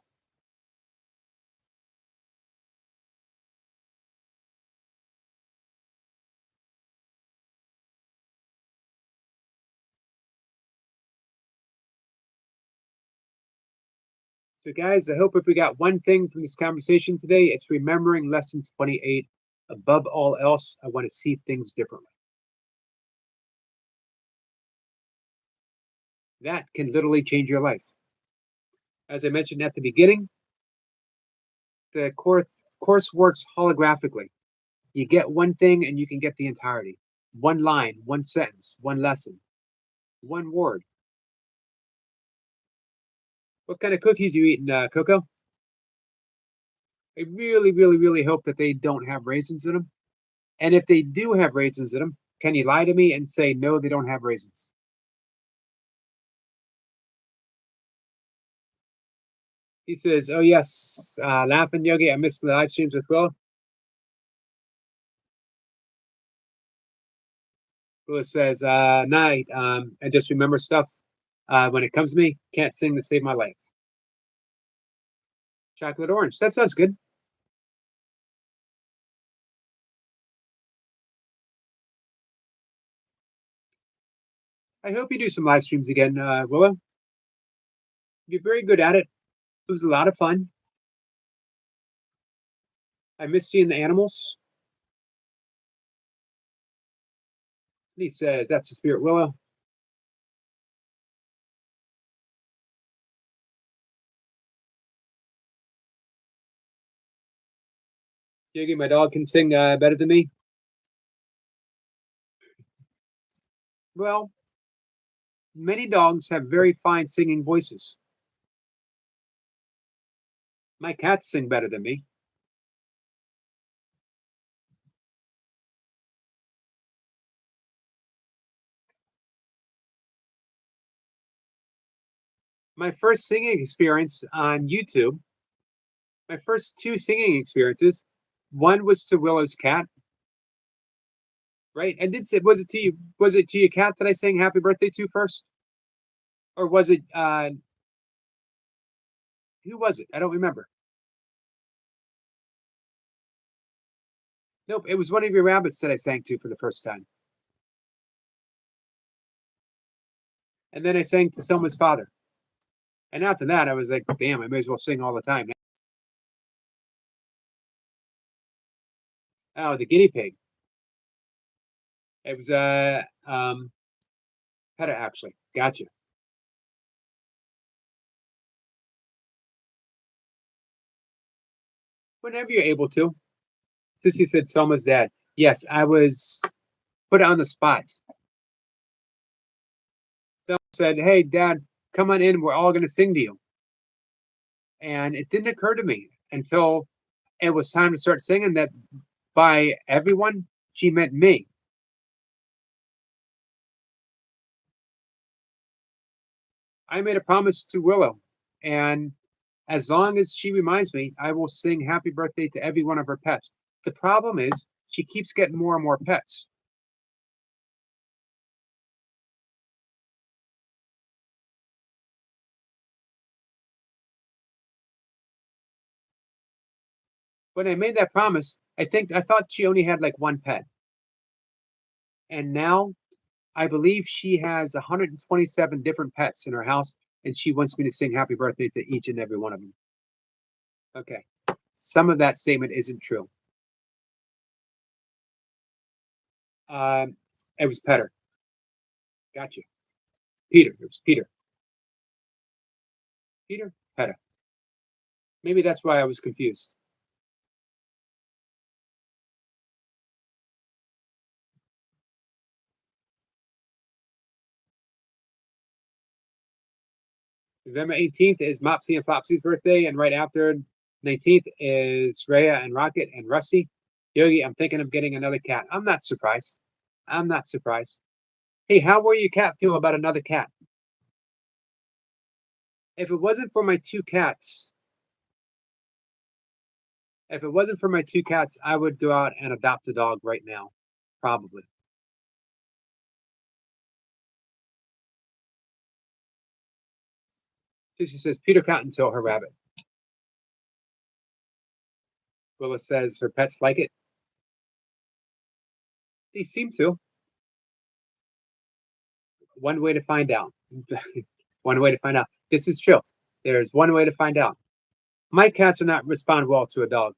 So, guys, I hope if we got one thing from this conversation today, it's remembering lesson 28. Above all else, I want to see things differently. That can literally change your life. As I mentioned at the beginning, the course works holographically. You get one thing and you can get the entirety. One line, one sentence, one lesson, one word. What kind of cookies you eating, Coco? I really, really, really hope that they don't have raisins in them. And if they do have raisins in them, can you lie to me and say, no, they don't have raisins? He says, "Oh yes, laughing Yogi. I missed the live streams with Will." Will says, "Night. I just remember stuff when it comes to me. Can't sing to save my life." Chocolate orange. That sounds good. I hope you do some live streams again, Willow. You're very good at it. It was a lot of fun. I miss seeing the animals. He says, "That's the spirit, Willow." Yogi, my dog can sing better than me. Well, many dogs have very fine singing voices. My cats sing better than me. My first singing experience on YouTube, my first two singing experiences, one was to Willow's cat, right? I did say, was it to you? Was it to your cat that I sang "Happy Birthday" to first, or was it? Who was it? I don't remember. Nope, it was one of your rabbits that I sang to for the first time, and then I sang to someone's father. And after that, I was like, "Damn, I may as well sing all the time." Oh, the guinea pig. It was Peta actually. Gotcha. Whenever you're able to. Sissy said Selma's dad. Yes, I was put on the spot. Selma said, "Hey, Dad, come on in. We're all going to sing to you." And it didn't occur to me until it was time to start singing that by everyone, she meant me. I made a promise to Willow, and as long as she reminds me, I will sing happy birthday to every one of her pets. The problem is, she keeps getting more and more pets. When I made that promise, I thought she only had like one pet. And now I believe she has 127 different pets in her house, and she wants me to sing happy birthday to each and every one of them. Okay. Some of that statement isn't true. Um, it was Petter. Gotcha. Peter. It was Peter. Peter? Petter. Maybe that's why I was confused. November 18th is Mopsy and Flopsy's birthday, and right after 19th is Rhea and Rocket and Rusty. Yogi, I'm thinking of getting another cat. I'm not surprised. I'm not surprised. Hey, how will your cat feel about another cat? If it wasn't for my two cats, if it wasn't for my two cats, I would go out and adopt a dog right now. Probably. Susie says Peter Cottontail, her rabbit. Willa says her pets like it. They seem to. One way to find out. One way to find out. This is true. There's one way to find out. My cats do not respond well to a dog.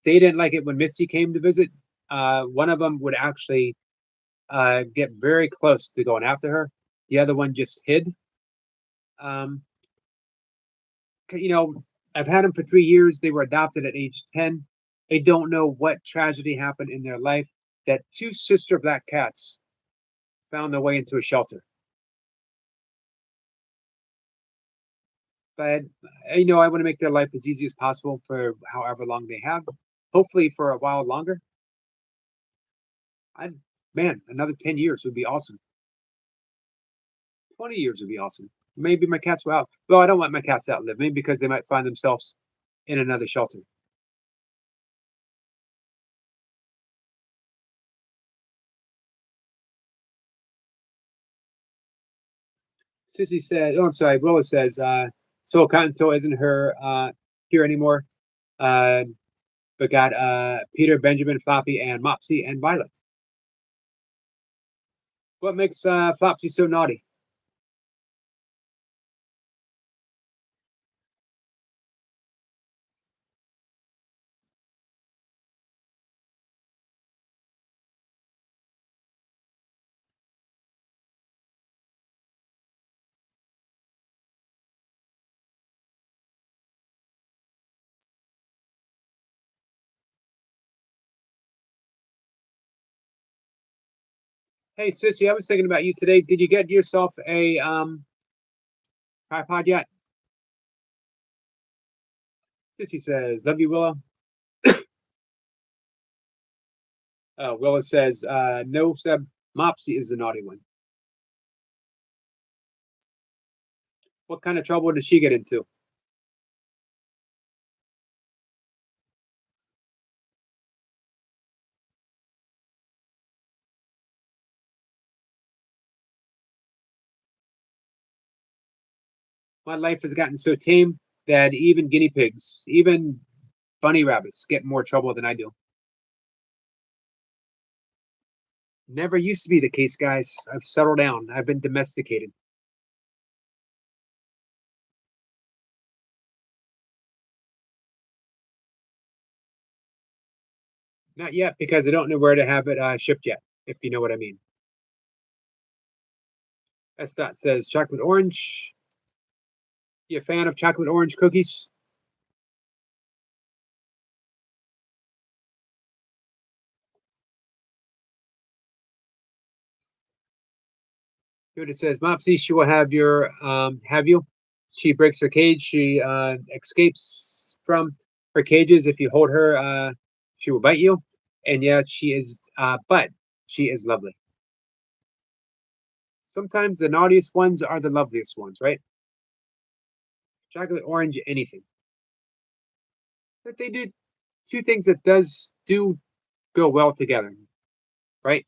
They didn't like it when Misty came to visit. One of them would actually get very close to going after her. The other one just hid. Um, you know, I've had them for 3 years. They were adopted at age 10. I don't know what tragedy happened in their life that two sister black cats found their way into a shelter. But I want to make their life as easy as possible for however long they have. Hopefully for a while longer. I Man, another 10 years would be awesome. 20 years would be awesome. Maybe my cats will out. Well, I don't want my cats to outlive me because they might find themselves in another shelter. Sissy says, "Oh, I'm sorry." Willis says, "Soul Cottontail isn't her here anymore, uh, but got Peter, Benjamin, Floppy, and Mopsy and Violet." What makes Flopsy so naughty? Hey, Sissy, I was thinking about you today. Did you get yourself a tripod yet? Sissy says, "Love you, Willow." Willow says, "No, Seb. Mopsy is the naughty one." What kind of trouble did she get into? My life has gotten so tame that even guinea pigs, even bunny rabbits, get more trouble than I do. Never used to be the case, guys. I've settled down. I've been domesticated. Not yet, because I don't know where to have it shipped yet, if you know what I mean. S. Dot says chocolate orange. You a fan of chocolate orange cookies? Here it says Mopsy, she will have you. She breaks her cage. She escapes from her cages. If you hold her, she will bite you. And yeah, she is. But she is lovely. Sometimes the naughtiest ones are the loveliest ones, right? Chocolate orange, anything. But they do two things that do go well together, right?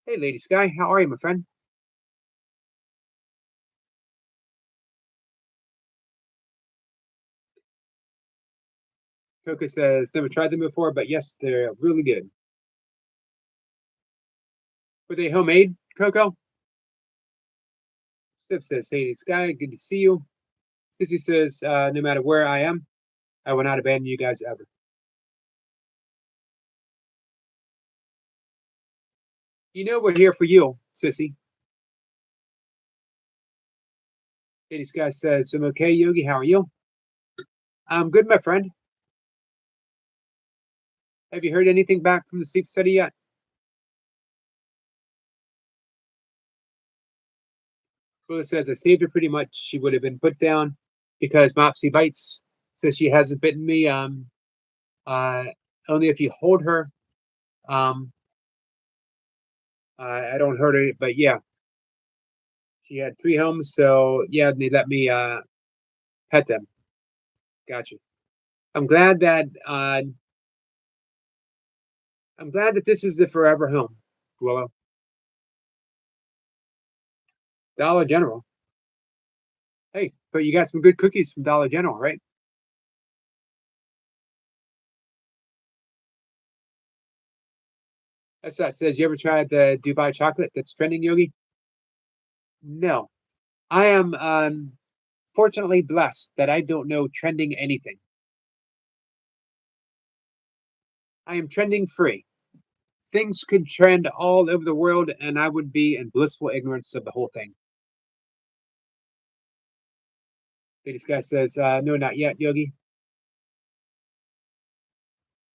Hey, Lady Sky, how are you, my friend? Coco says never tried them before, but yes, they're really good. Were they homemade, Coco? Sip says, "Hey, Sky, good to see you." Sissy says, "No matter where I am, I will not abandon you guys ever." You know we're here for you, Sissy. Lady Sky says, "I'm okay, Yogi. How are you?" "I'm good, my friend. Have you heard anything back from the sleep study yet?" Flula says, "I saved her pretty much. She would have been put down because Mopsy bites, so she hasn't bitten me. Uh, Only if you hold her. Um, I don't hurt her, but yeah, she had three homes, so yeah, they let me pet them. Gotcha. I'm glad that uh, I'm glad that this is the forever home, Willow. Dollar General. Hey, but you got some good cookies from Dollar General, right? That's that says you ever tried the Dubai chocolate that's trending, Yogi? No. I am fortunately blessed that I don't know trending anything. I am trending free. Things could trend all over the world, and I would be in blissful ignorance of the whole thing. This guy says, "No, not yet, Yogi."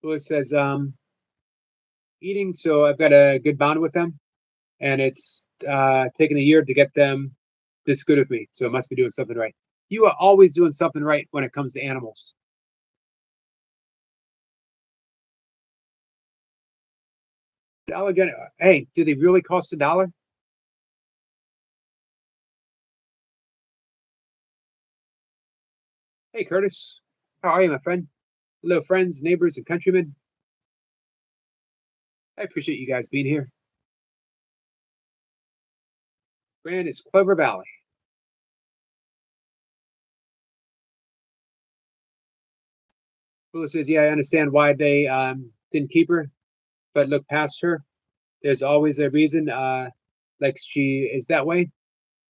Lewis says, "Eating, so I've got a good bond with them, and it's taken a year to get them this good with me, so it must be doing something right." You are always doing something right when it comes to animals. Dollar General. Hey, do they really cost $1? Hey, Curtis. How are you, my friend? Hello, friends, neighbors, and countrymen. I appreciate you guys being here. Brand is Clover Valley. Willow says, yeah, I understand why they didn't keep her, but look past her. There's always a reason, like she is that way,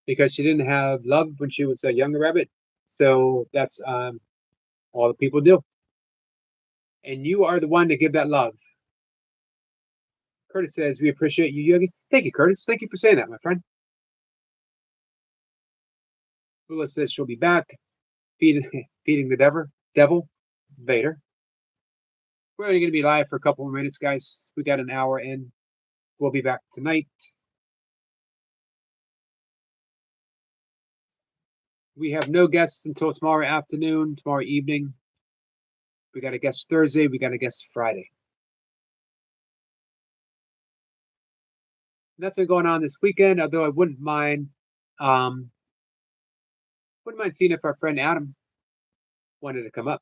because she didn't have love when she was a younger rabbit. So that's all the people do. And you are the one to give that love. Curtis says, we appreciate you, Yogi. Thank you, Curtis. Thank you for saying that, my friend. Willow says she'll be back, feeding the devil, Vader. We're only going to be live for a couple more minutes, guys. We got an hour in. We'll be back tonight. We have no guests until tomorrow afternoon, tomorrow evening. We got a guest Thursday. We got a guest Friday. Nothing going on this weekend, although I wouldn't mind seeing if our friend Adam wanted to come up.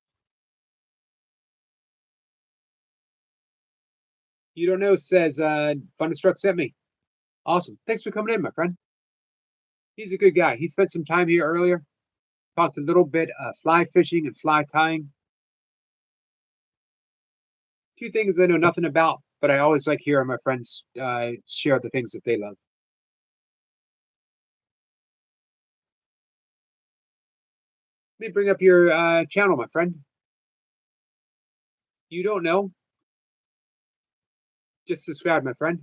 You don't know, says Thunderstruck sent me. Awesome. Thanks for coming in, my friend. He's a good guy. He spent some time here earlier. Talked a little bit fly fishing and fly tying. Two things I know nothing about, but I always like hearing my friends share the things that they love. Let me bring up your channel, my friend. You don't know? Just subscribe, my friend.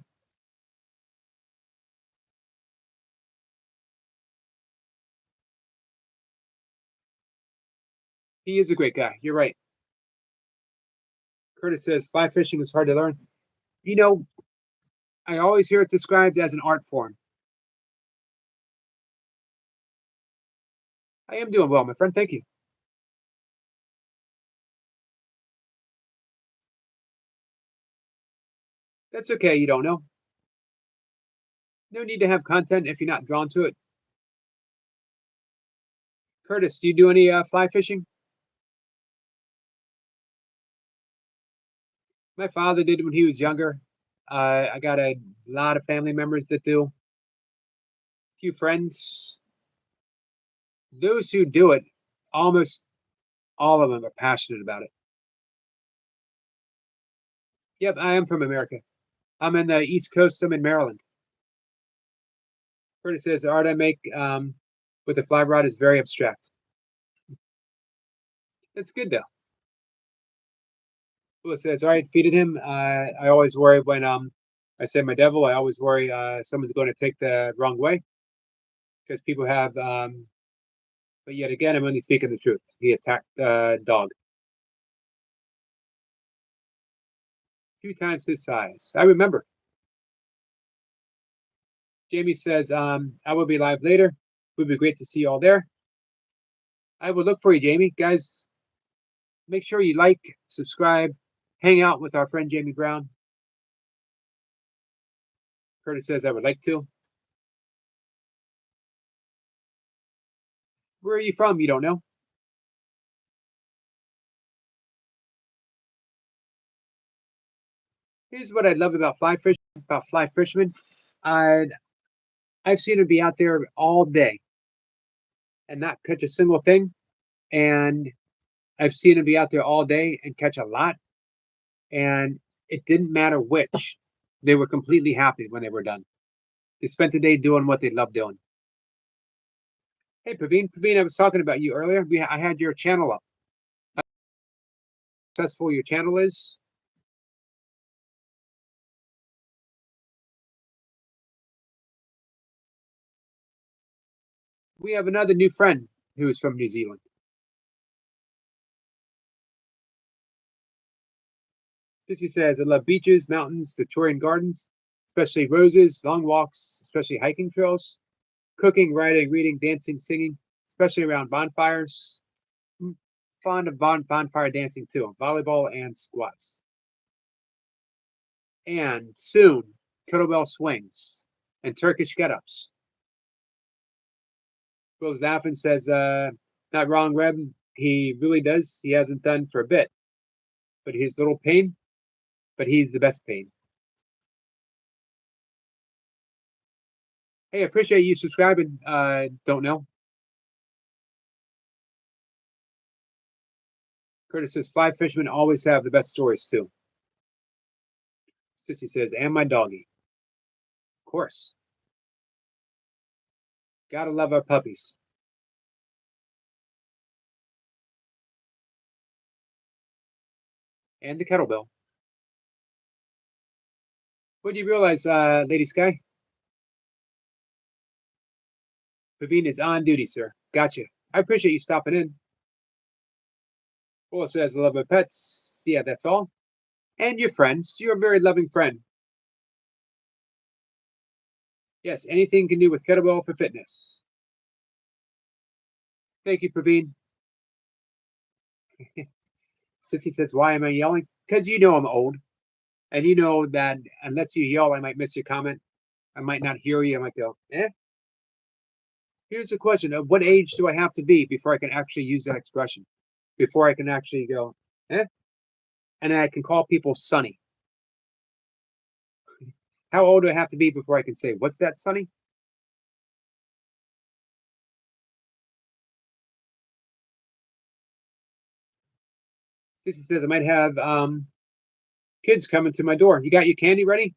He is a great guy. You're right. Curtis says fly fishing is hard to learn. You know, I always hear it described as an art form. I am doing well, my friend. Thank you. That's okay. You don't know. No need to have content if you're not drawn to it. Curtis, do you do any fly fishing? My father did when he was younger. I got a lot of family members that do. A few friends. Those who do it, almost all of them are passionate about it. Yep, I am from America. I'm in the East Coast. I'm in Maryland. Curtis says the art I make with a fly rod is very abstract. That's good though. Well, says, all right, feeding him. I always worry when I say my devil. I always worry someone's going to take the wrong way because people have. But yet again, I'm only speaking the truth. He attacked dog 2 times his size. I remember. Jamie says, I will be live later. It would be great to see you all there. I will look for you, Jamie. Guys, make sure you like, subscribe, hang out with our friend Jamie Brown. Curtis says, I would like to. Where are you from? You don't know? Here's what I love about fly fishermen. I've seen them be out there all day and not catch a single thing. And I've seen them be out there all day and catch a lot. And it didn't matter which. They were completely happy when they were done. They spent the day doing what they loved doing. Hey, Praveen, I was talking about you earlier. I had your channel up. How successful your channel is. We have another new friend who is from New Zealand. Sissy says, I love beaches, mountains, Victorian gardens, especially roses, long walks, especially hiking trails, cooking, writing, reading, dancing, singing, especially around bonfires. I'm fond of bonfire dancing too, volleyball and squats. And soon, kettlebell swings and Turkish get-ups. Will Zaffin says, not wrong, Reb. He really does. He hasn't done for a bit, but he's a little pain, but he's the best pain. Hey, I appreciate you subscribing. Don't know. Curtis says, "Fly fishermen always have the best stories, too." Sissy says, "And my doggy." Of course. Gotta love our puppies. And the kettlebell. What do you realize, Lady Sky? Pavine is on duty, sir. Gotcha. I appreciate you stopping in. Well, says, "I love my pets." Yeah, that's all. And your friends. You're a very loving friend. Yes, anything can do with kettlebell for fitness. Thank you, Praveen. Sissy says, "Why am I yelling?" Because you know I'm old. And you know that unless you yell, I might miss your comment. I might not hear you. I might go, eh? Here's the question of what age do I have to be before I can actually use that expression? Before I can actually go, eh? And then I can call people Sonny. How old do I have to be before I can say, "What's that, Sonny?" Sissy says, "I might have kids coming to my door. You got your candy ready?"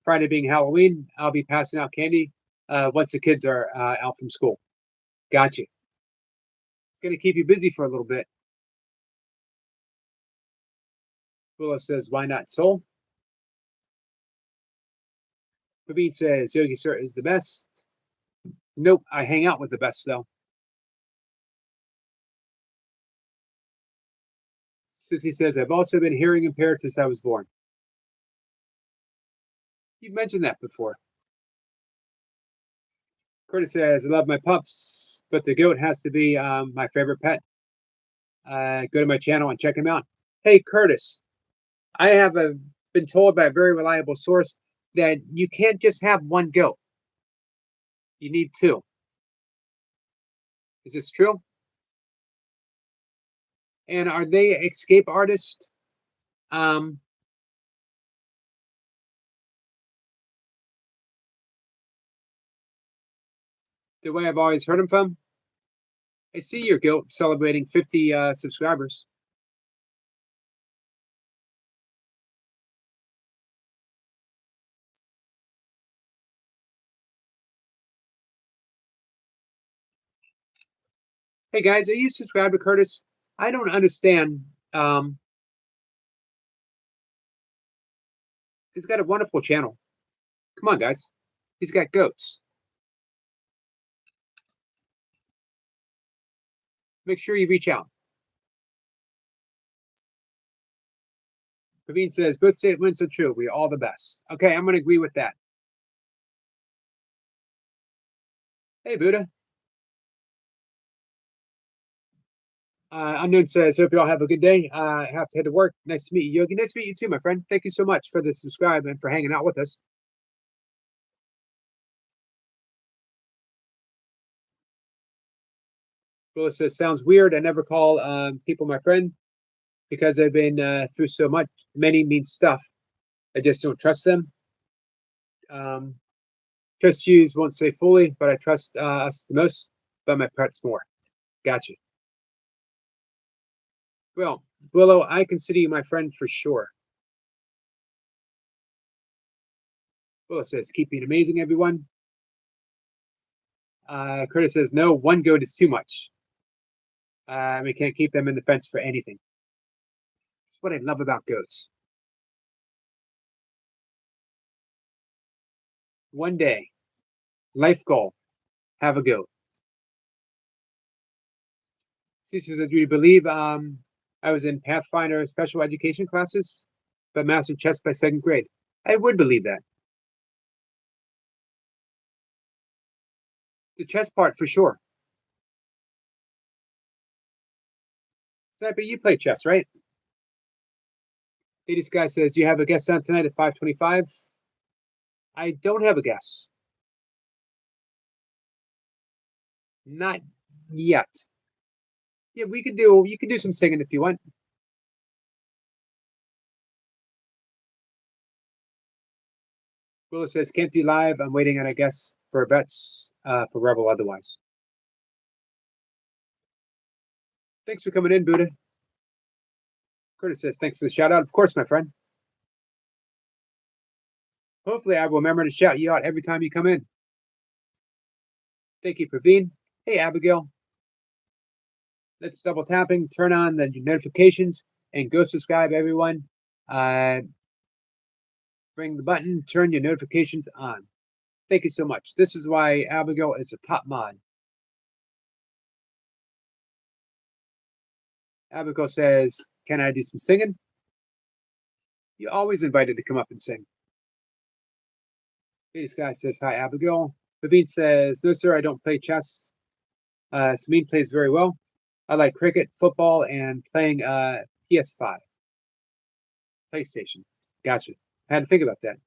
Friday being Halloween, I'll be passing out candy once the kids are out from school. Gotcha. It's going to keep you busy for a little bit. Willow says, "Why not Soul?" Praveen says, "Yogi Sir is the best." Nope, I hang out with the best though. Sissy says, "I've also been hearing impaired since I was born." You've mentioned that before. Curtis says, "I love my pups, but the goat has to be my favorite pet." Go to my channel and check him out. Hey, Curtis, I have been told by a very reliable source that you can't just have one goat. You need two. Is this true? And are they escape artists? Um, the way I've always heard them from? I see your goat celebrating 50 subscribers. Hey guys, are you subscribed to Curtis? I don't understand. He's got a wonderful channel. Come on, guys. He's got goats. Make sure you reach out. Praveen says, "Both statements are true. We are all the best." Okay, I'm going to agree with that. Hey, Buddha. Unknown says, "Hope you all have a good day. I have to head to work. Nice to meet you, Yogi. Nice to meet you too, my friend. Thank you so much for the subscribe and for hanging out with us." Willis says, "Sounds weird. I never call people my friend because they've been through so much. Many mean stuff. I just don't trust them. Um, Trust yous won't say fully, but I trust us the most, but my pets more." Gotcha. Well, Willow, I consider you my friend for sure. Willow says, "Keep being amazing, everyone." Curtis says, "No, one goat is too much. We can't keep them in the fence for anything." That's what I love about goats. One day, life goal, have a goat. She says, "Do you believe I was in Pathfinder special education classes, but mastered chess by second grade?" I would believe that. The chess part for sure. Sniper, you play chess, right? Ladies guy says, "You have a guest on tonight at 5:25. I don't have a guest. Not yet. Yeah, we could do. You can do some singing if you want. Willow says can't do live. I'm waiting on I guess for vets for Rebel otherwise. Thanks for coming in, Buddha. Curtis says thanks for the shout out. Of course, my friend. Hopefully, I will remember to shout you out every time you come in. Thank you, Praveen. Hey, Abigail. Let's double tapping. Turn on the notifications and go subscribe, everyone. Ring the button. Turn your notifications on. Thank you so much. This is why Abigail is a top mod. Abigail says, "Can I do some singing?" You're always invited to come up and sing. Hey, this guy says, "Hi, Abigail." Praveen says, "No, sir, I don't play chess. Samin plays very well. I like cricket, football, and playing PS5, PlayStation." Gotcha. I had to think about that.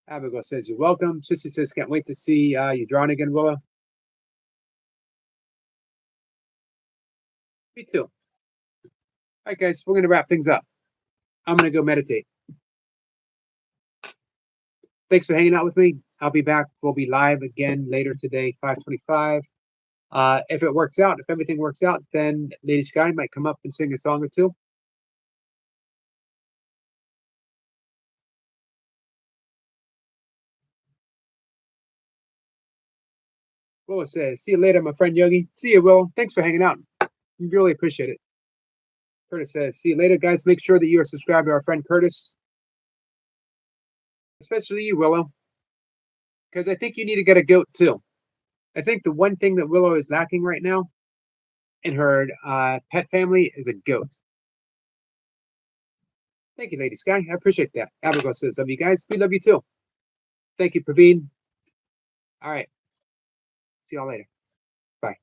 Abigail says, "You're welcome." Sissy says, "Can't wait to see you drawing again, Willow." Me too. All right, guys, we're going to wrap things up. I'm going to go meditate. Thanks for hanging out with me. I'll be back. We'll be live again later today, 5:25. If it works out, if everything works out, then Lady Sky might come up and sing a song or two. Willow says, "See you later, my friend Yogi." See you, Willow. Thanks for hanging out. We really appreciate it. Curtis says, "See you later, guys. Make sure that you are subscribed to our friend Curtis, especially you, Willow, because I think you need to get a goat too. I think the one thing that Willow is lacking right now in her pet family is a goat." Thank you, Lady Sky. I appreciate that. Abigail says, "Love you guys. We love you too." Thank you, Praveen. All right. See y'all later. Bye.